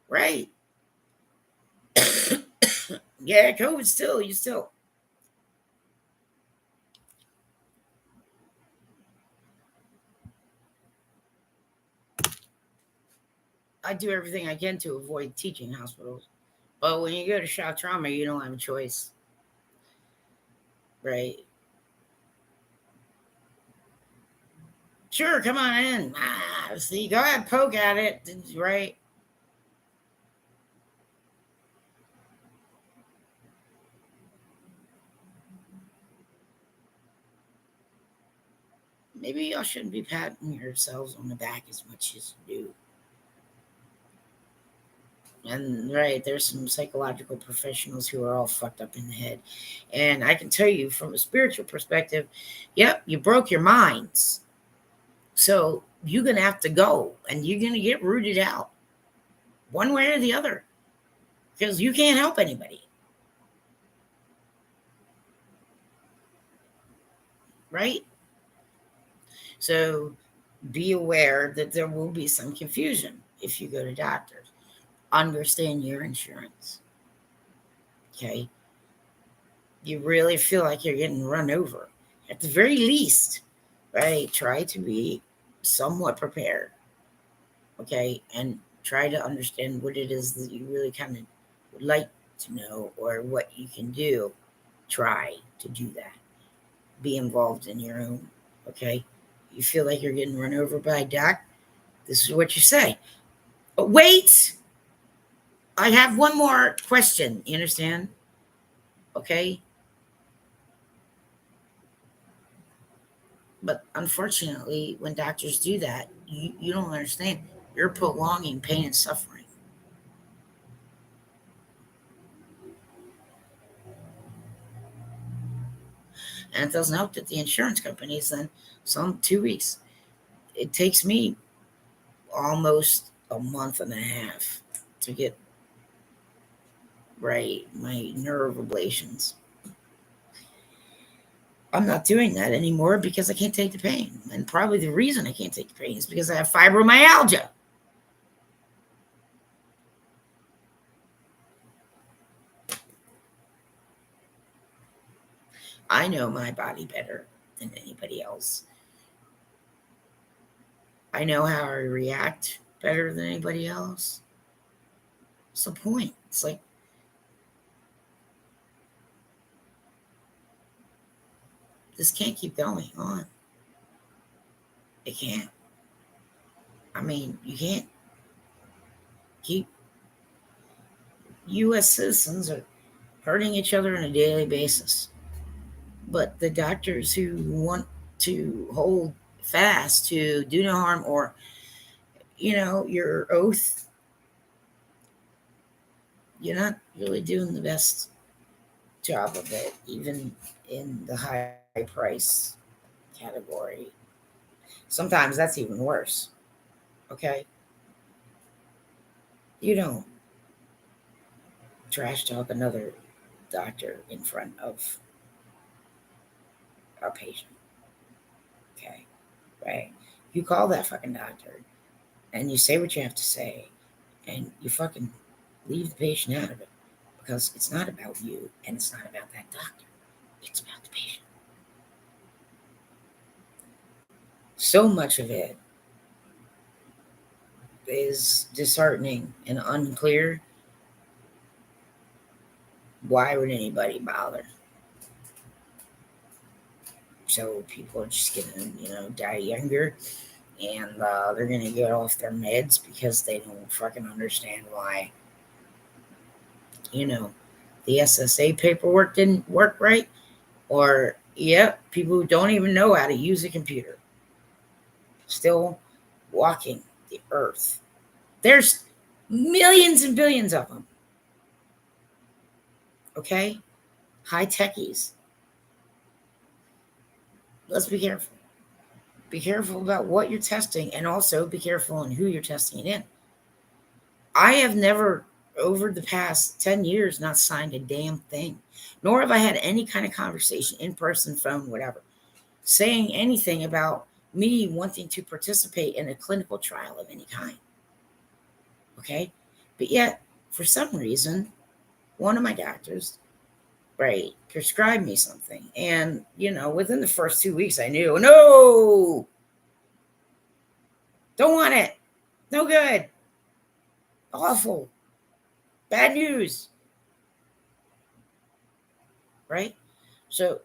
Right? Yeah, COVID still. I do everything I can to avoid teaching hospitals. But when you go to shock trauma, you don't have a choice. Right? Sure, come on in. See, go ahead, poke at it. Right? Maybe y'all shouldn't be patting yourselves on the back as much as you do. And right, there's some psychological professionals who are all fucked up in the head. And I can tell you from a spiritual perspective, yep, you broke your minds. So you're going to have to go and you're going to get rooted out one way or the other because you can't help anybody. Right? So be aware that there will be some confusion if you go to doctors. Understand your insurance. Okay? You really feel like you're getting run over. At the very least, right? Try to be somewhat prepared. Okay? And try to understand what it is that you really kind of would like to know or what you can do. Try to do that. be involved in your own. Okay, you feel like you're getting run over by a doc, this is what you say. But wait, I have one more question. You understand? Okay. But unfortunately, when doctors do that, you don't understand. You're prolonging pain and suffering. And it doesn't help that the insurance companies then, some 2 weeks. It takes me almost a month and a half to get right my nerve ablations. I'm not doing that anymore because I can't take the pain. And probably the reason I can't take the pain is because I have fibromyalgia. I know my body better than anybody else. I know how I react better than anybody else. What's the point? It's like, this can't keep going on. It can't. I mean, you can't keep. U.S. citizens are hurting each other on a daily basis. But the doctors who want to hold fast to do no harm, or, your oath, you're not really doing the best job of it, even in the high price category. Sometimes that's even worse. Okay. You don't trash talk another doctor in front of a patient. Okay. Right. You call that fucking doctor and you say what you have to say, and you fucking leave the patient out of it, because it's not about you and it's not about that doctor. It's about the patient. So much of it is disheartening and unclear. Why would anybody bother? So people are just gonna, die younger, and they're gonna get off their meds because they don't fucking understand why. The SSA paperwork didn't work right, or people who don't even know how to use a computer still walking the earth. There's millions and billions of them. Okay, high techies. Let's be careful. Be careful about what you're testing, and also be careful on who you're testing it in. I have never, over the past 10 years, not signed a damn thing, nor have I had any kind of conversation, in person, phone, whatever, saying anything about me wanting to participate in a clinical trial of any kind. Okay? But yet, for some reason, one of my doctors, right, prescribed me something. And, within the first 2 weeks, I knew, no, don't want it. No good. Awful. Bad news. Right? So,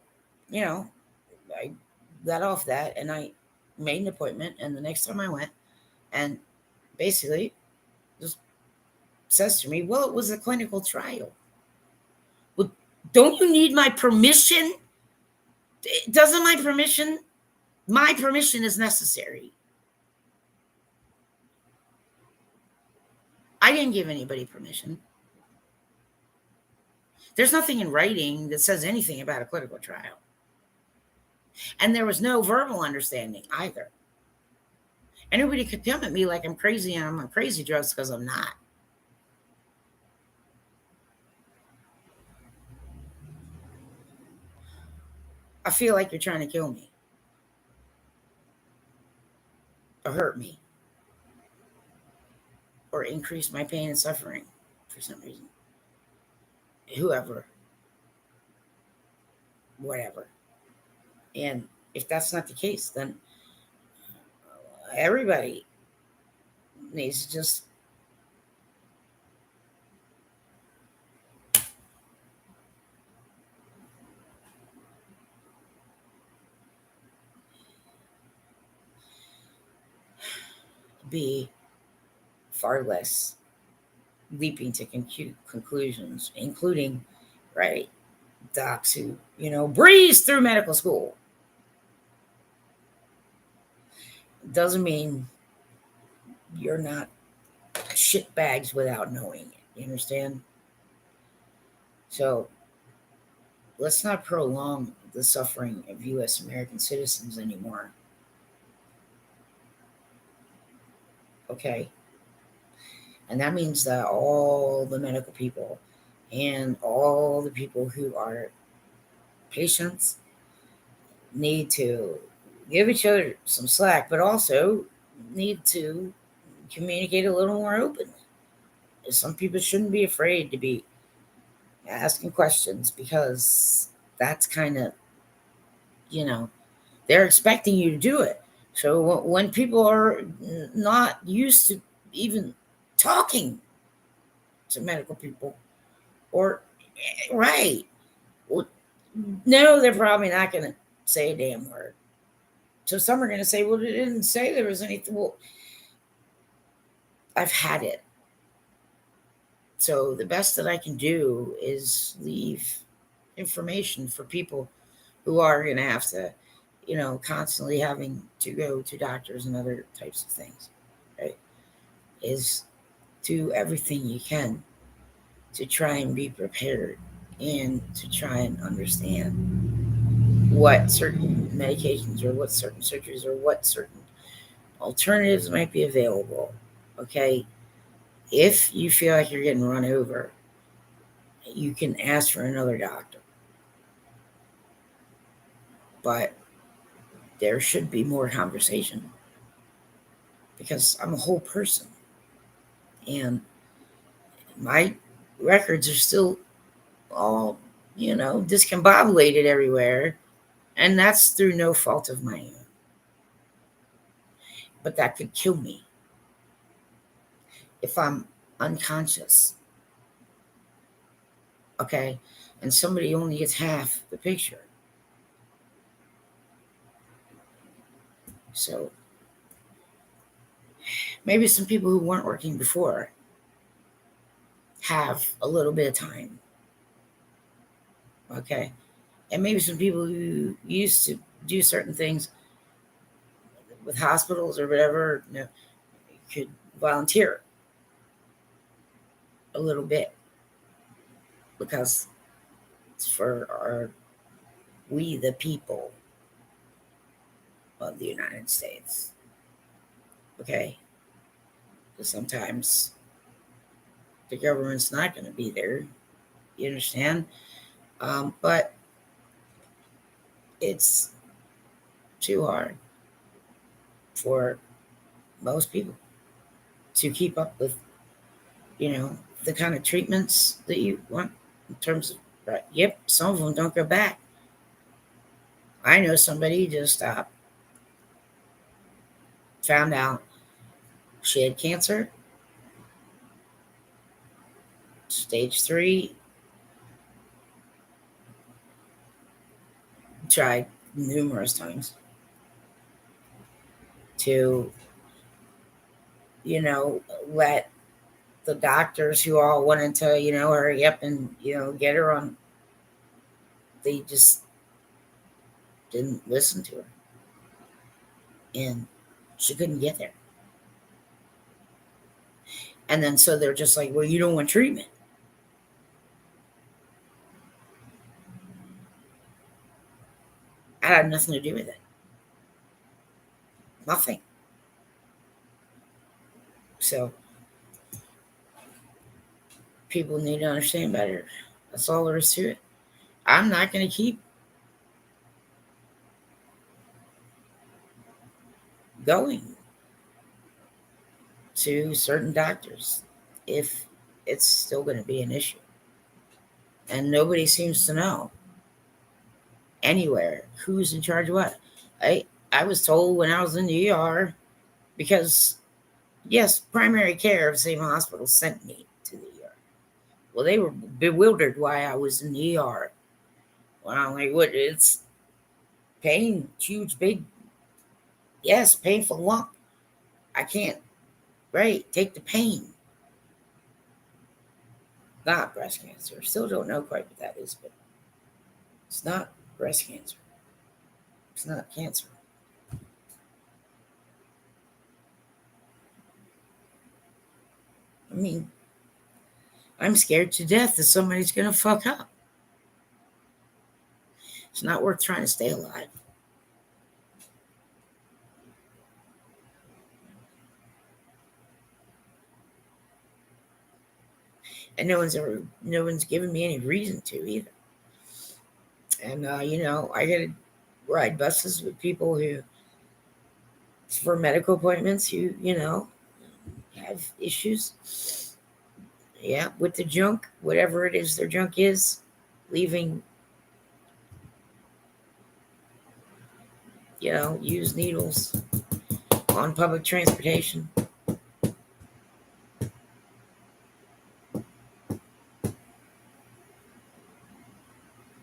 I got off that and I made an appointment. And the next time I went, and basically just says to me, well, it was a clinical trial. Well, don't you need my permission? Doesn't my permission is necessary. I didn't give anybody permission. There's nothing in writing that says anything about a clinical trial. And there was no verbal understanding either. Anybody could come at me like I'm crazy and I'm on crazy drugs, because I'm not. I feel like you're trying to kill me or hurt me or increase my pain and suffering for some reason. Whoever, whatever. And if that's not the case, then everybody needs to just be far less leaping to conclusions, including, right, docs who, breeze through medical school. Doesn't mean you're not shit bags without knowing it. You understand? So let's not prolong the suffering of U.S. American citizens anymore. Okay? And that means that all the medical people and all the people who are patients need to give each other some slack, but also need to communicate a little more openly. Some people shouldn't be afraid to be asking questions, because that's kind of, you know, they're expecting you to do it. So when people are not used to even talking to medical people, or, right, well, no, they're probably not going to say a damn word. So some are going to say, well, it didn't say there was anything. Well, I've had it. So the best that I can do is leave information for people who are going to have to, constantly having to go to doctors and other types of things, right? Is do everything you can to try and be prepared and to try and understand what certain medications or what certain surgeries or what certain alternatives might be available. Okay. If you feel like you're getting run over, you can ask for another doctor. But there should be more conversation, because I'm a whole person and my records are still all, discombobulated everywhere. And that's through no fault of my own. But that could kill me if I'm unconscious. Okay. And somebody only gets half the picture. So maybe some people who weren't working before have a little bit of time. Okay. And maybe some people who used to do certain things with hospitals or whatever, could volunteer a little bit, because it's for we the people of the United States. Okay. Because sometimes the government's not going to be there. You understand? But it's too hard for most people to keep up with, the kind of treatments that you want in terms of, right? Yep, some of them don't go back. I know somebody just found out she had cancer, stage 3, tried numerous times to, let the doctors who all wanted to, hurry up and, get her on, they just didn't listen to her. And she couldn't get there. And then so they're just like, well, you don't want treatment. I had nothing to do with it. Nothing. So people need to understand better. That's all there is to it. I'm not going to keep going to certain doctors if it's still going to be an issue. And nobody seems to know anywhere who's in charge of what. I was told when I was in the ER, because, yes, primary care of the same hospital sent me to the ER. Well, they were bewildered why I was in the ER. Well, I'm like, what? It's pain, huge, big, yes, painful lump. I can't Right? Take the pain. Not breast cancer. Still don't know quite what that is, but it's not breast cancer. It's not cancer. I mean, I'm scared to death that somebody's going to fuck up. It's not worth trying to stay alive. And no one's given me any reason to either. And I got to ride buses with people who, for medical appointments, who have issues. Yeah, with the junk, whatever it is their junk is, leaving used needles on public transportation.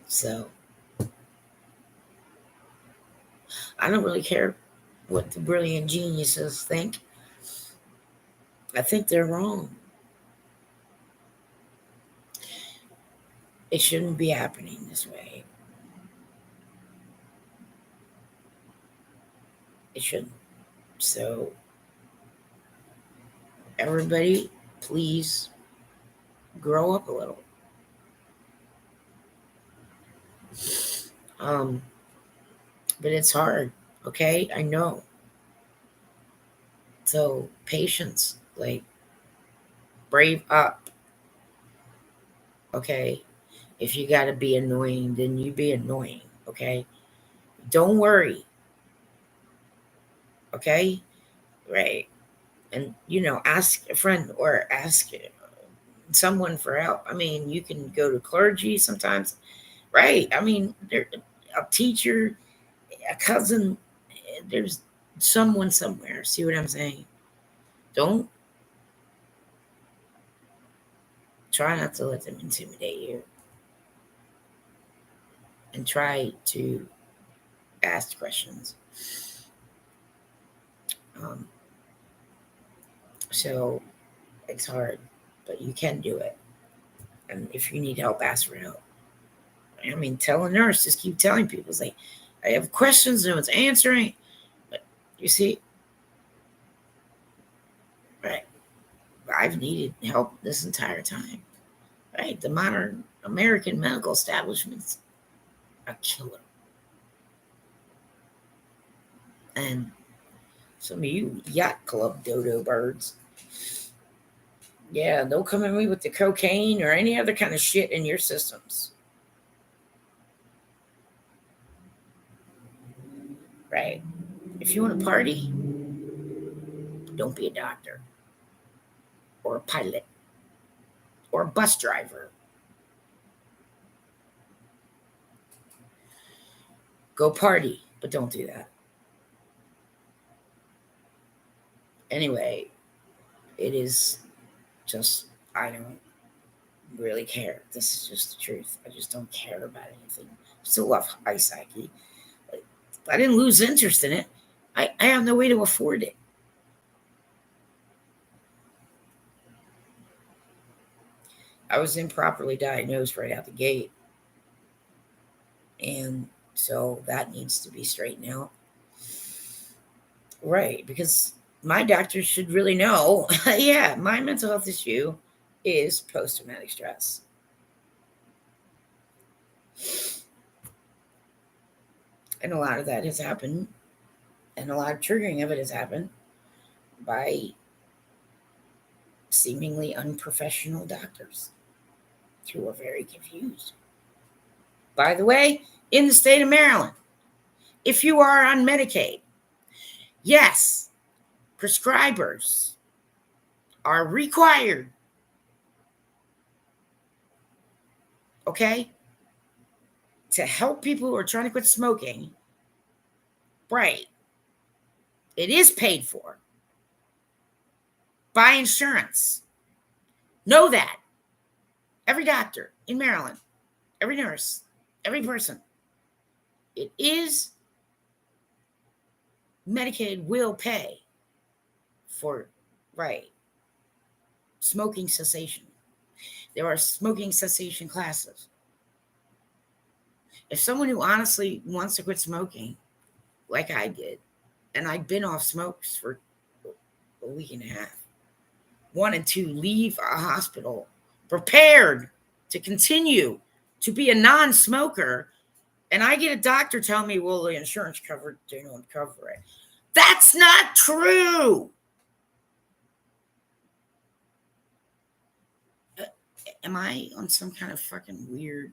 So I don't really care what the brilliant geniuses think. I think they're wrong. It shouldn't be happening this way. It shouldn't. So everybody, please grow up a little. Um, but it's hard, okay? I know. So patience, like brave up, okay? If you gotta be annoying, then you be annoying, okay? Don't worry, okay? Right. And ask a friend or ask someone for help. I mean, you can go to clergy sometimes, right? I mean, a teacher, a cousin, there's someone somewhere. See what I'm saying? Don't try not to let them intimidate you, and try to ask questions. Um, so it's hard, but you can do it. And if you need help, ask for help. I mean, tell a nurse, just keep telling people, say, I have questions, no one's answering. But you see, right, I've needed help this entire time. Right? The modern American medical establishment's a killer. And some of you yacht club dodo birds, yeah, they'll come at me with the cocaine or any other kind of shit in your systems. Right? If you want to party, don't be a doctor or a pilot or a bus driver. Go party, but don't do that. Anyway, it is just, I don't really care. This is just the truth. I just don't care about anything. Still love ice hockey. I didn't lose interest in it. I have no way to afford it. I was improperly diagnosed right out the gate. And so that needs to be straightened out. Right. Because my doctor should really know. Yeah, my mental health issue is post traumatic stress. And a lot of that has happened, and a lot of triggering of it has happened by seemingly unprofessional doctors who are very confused. By the way, in the state of Maryland, if you are on Medicaid, yes, prescribers are required, okay, to help people who are trying to quit smoking. Right. It is paid for by insurance. Know that. Every doctor in Maryland, every nurse, every person. It is, Medicaid will pay for Right. Smoking cessation. There are smoking cessation classes. If someone who honestly wants to quit smoking, like I did, and I'd been off smokes for a week and a half, wanted to leave a hospital prepared to continue to be a non smoker, and I get a doctor tell me, well, the insurance covered, they don't cover it. That's not true. Am I on some kind of fucking weird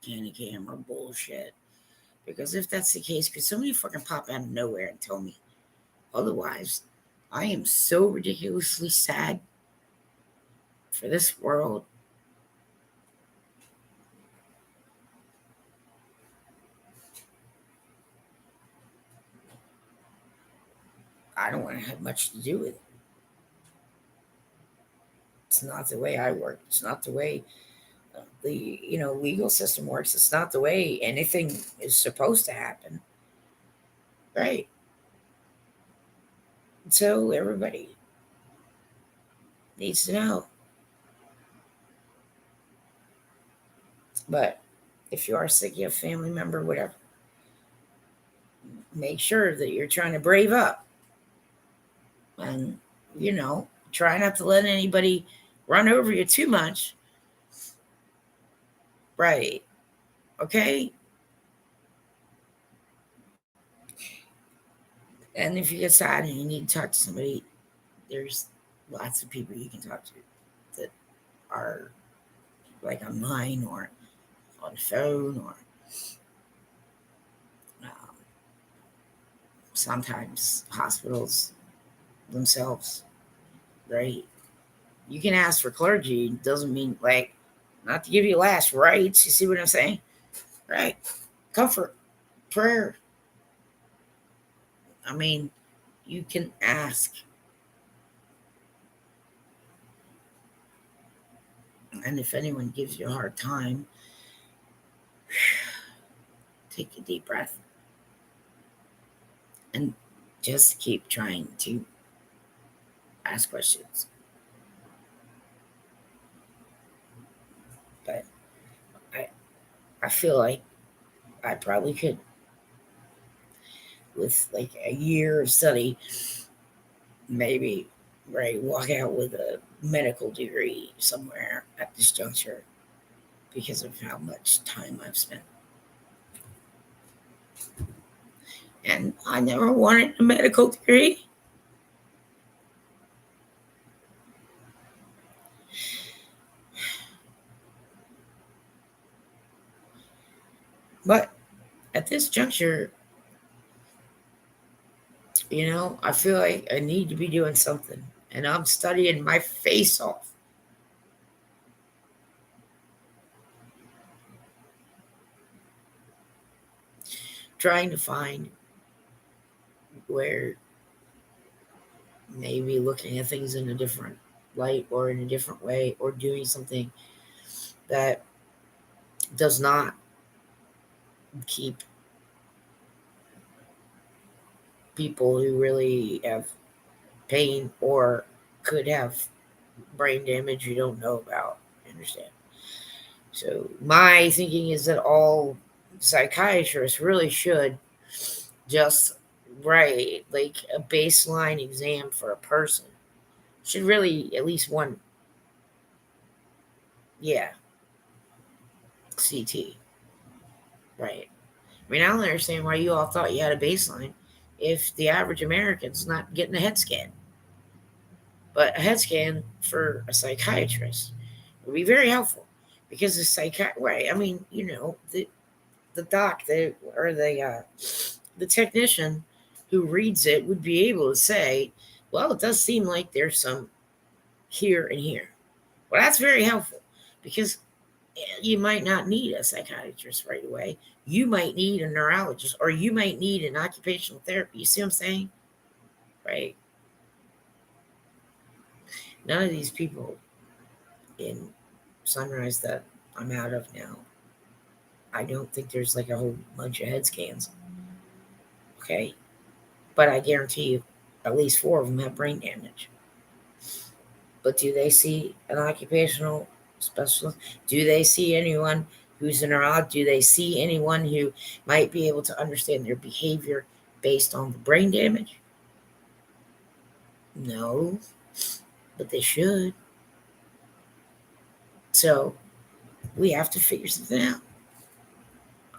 candy camera bullshit? Because if that's the case, could somebody fucking pop out of nowhere and tell me otherwise? I am so ridiculously sad for this world. I don't want to have much to do with it. It's not the way I work. It's not the way the legal system works. It's not the way anything is supposed to happen, right? So everybody needs to know. But if you are sick, you have a family member, whatever, make sure that you're trying to brave up and try not to let anybody run over you too much. Right. Okay. And if you get sad and you need to talk to somebody, there's lots of people you can talk to that are like online or on the phone or um, sometimes hospitals themselves, right? You can ask for clergy. Doesn't mean like not to give you last rites. You see what I'm saying? Right. Comfort, prayer. I mean, you can ask. And if anyone gives you a hard time, take a deep breath and just keep trying to ask questions. But I feel like I probably could, with like a year of study, maybe right walk out with a medical degree somewhere at this juncture because of how much time I've spent. And I never wanted a medical degree. But at this juncture, I feel like I need to be doing something. And I'm studying my face off. Trying to find where maybe looking at things in a different light or in a different way or doing something that does not keep people who really have pain or could have brain damage you don't know about. Understand? So my thinking is that all psychiatrists really should just write like a baseline exam for a person. Should really at least one, yeah, CT, right? I mean, I don't understand why you all thought you had a baseline if the average American's not getting a head scan. But a head scan for a psychiatrist would be very helpful because right? I mean, the doc, or the technician who reads it would be able to say, well, it does seem like there's some here and here. Well, that's very helpful because you might not need a psychiatrist right away. You might need a neurologist or you might need an occupational therapy. You see what I'm saying? Right? None of these people in Sunrise that I'm out of now, I don't think there's like a whole bunch of head scans. Okay. But I guarantee you, at least 4 of them have brain damage. But do they see an occupational specialist? Do they see anyone who's a neurologist? Do they see anyone who might be able to understand their behavior based on the brain damage? No, but they should. So we have to figure something out.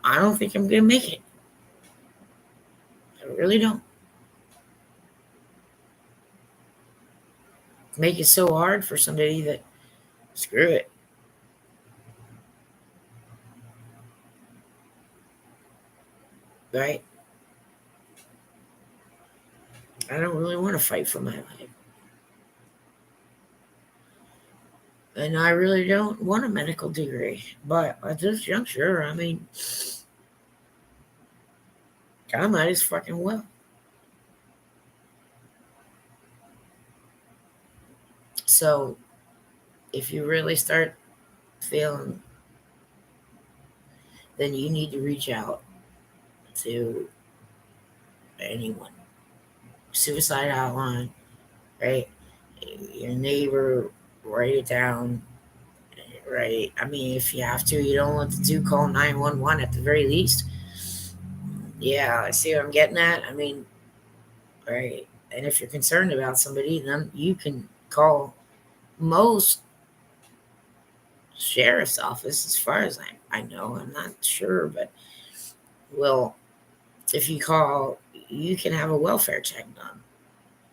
I don't think I'm going to make it. I really don't. Make it so hard for somebody that screw it. Right? I don't really want to fight for my life. And I really don't want a medical degree. But at this juncture, I mean, I might as fucking well. So if you really start feeling, then you need to reach out to anyone. Suicide hotline, right? Your neighbor, write it down, right? I mean, if you have to, you don't want to do, call 911 at the very least. Yeah, I see what I'm getting at. I mean, right. And if you're concerned about somebody, then you can call most sheriff's office, as far as I know. I'm not sure, but well, if you call, you can have a welfare check done.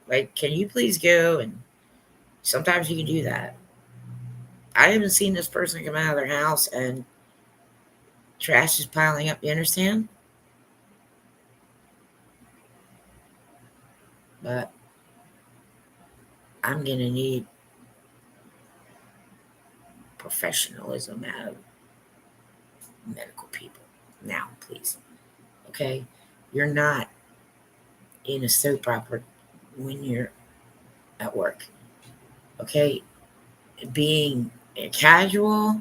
Like, can you please go? And sometimes you can do that. I haven't seen this person come out of their house and trash is piling up. You understand? But I'm gonna need professionalism out of medical people now, please. Okay, you're not in a soap opera when you're at work. Okay, being casual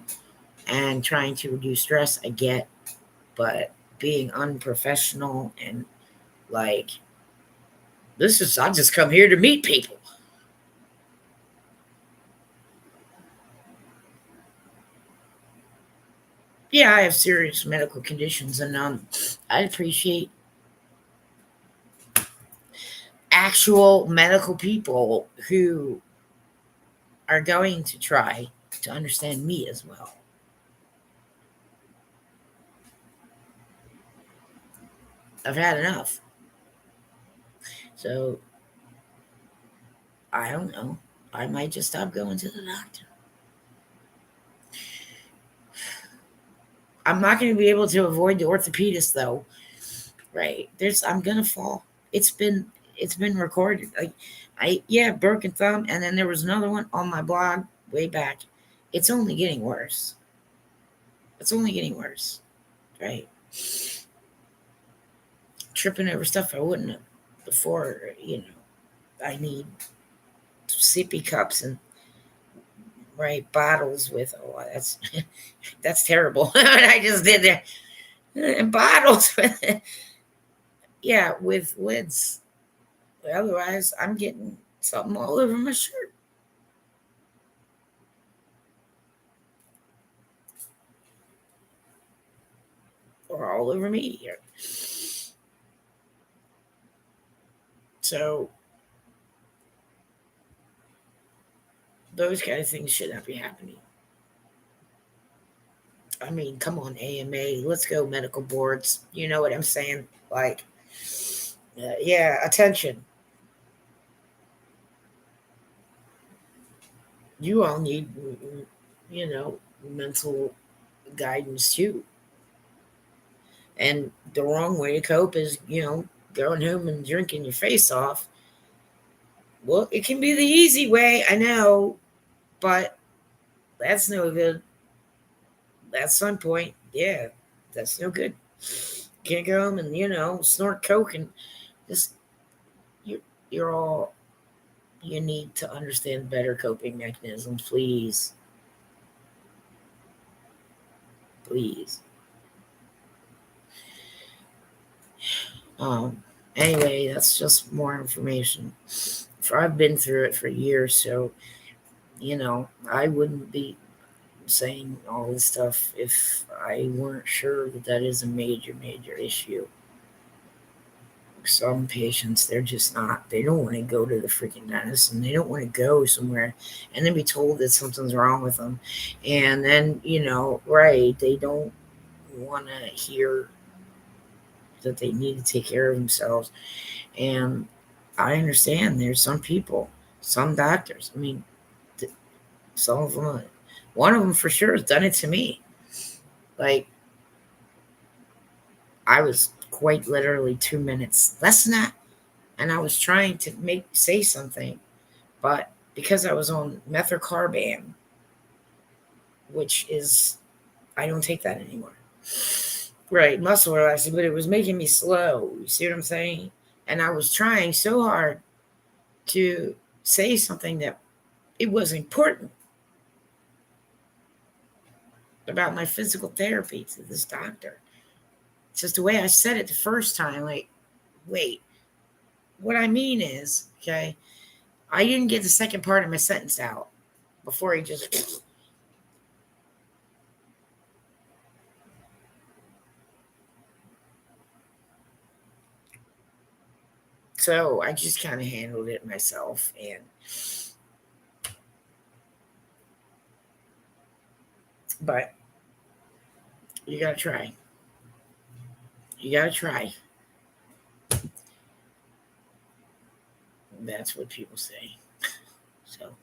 and trying to reduce stress, I get, but being unprofessional and like, this is, I just come here to meet people. Yeah, I have serious medical conditions, and I appreciate actual medical people who are going to try to understand me as well. I've had enough. So I don't know. I might just stop going to the doctor. I'm not going to be able to avoid the orthopedist though. Right? There's, I'm going to fall. It's been recorded. Like, I, yeah, broken thumb, and then there was another one on my blog way back. It's only getting worse. It's only getting worse. Right? Tripping over stuff I wouldn't have before. I need sippy cups and, right, bottles with, oh, that's that's terrible. I just did that. And bottles with, yeah, with lids. Otherwise, I'm getting something all over my shirt or all over me here. So those kind of things should not be happening. I mean, come on, AMA, let's go, medical boards. You know what I'm saying? Like, yeah, attention. You all need, mental guidance too. And the wrong way to cope is, going home and drinking your face off. Well, it can be the easy way, I know, but that's no good. At some point, yeah, that's no good. Can't go home and, snort coke and just, you, you're all, you need to understand better coping mechanisms, please. Please. Um, anyway, that's just more information. For I've been through it for years, so I wouldn't be saying all this stuff if I weren't sure that that is a major, major issue. Some patients, they're just not, they don't want to go to the freaking dentist, and they don't want to go somewhere and then be told that something's wrong with them. And then, right, they don't want to hear that they need to take care of themselves. And I understand there's some people, some doctors, I mean, some of them, one of them for sure has done it to me. Like, I was quite literally 2 minutes, less than that, and I was trying to say something, but because I was on methocarbam, which is, I don't take that anymore. Right, muscle relaxing, but it was making me slow. You see what I'm saying? And I was trying so hard to say something that it was important about my physical therapy to this doctor. It's just the way I said it the first time. Like, wait, what I mean is, okay, I didn't get the second part of my sentence out before he just. So I just kind of handled it myself. But you got to try. You got to try. That's what people say. So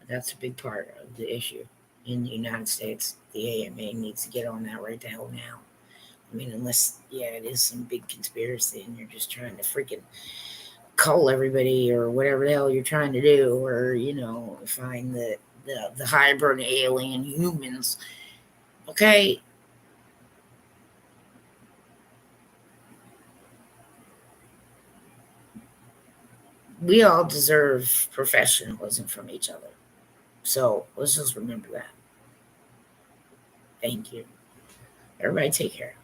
that's a big part of the issue in the United States. The AMA needs to get on that right the hell now. I mean, unless, yeah, it is some big conspiracy and you're just trying to freaking cull everybody or whatever the hell you're trying to do, or, find the hybrid alien humans. Okay. We all deserve professionalism from each other. So let's just remember that. Thank you. Everybody take care.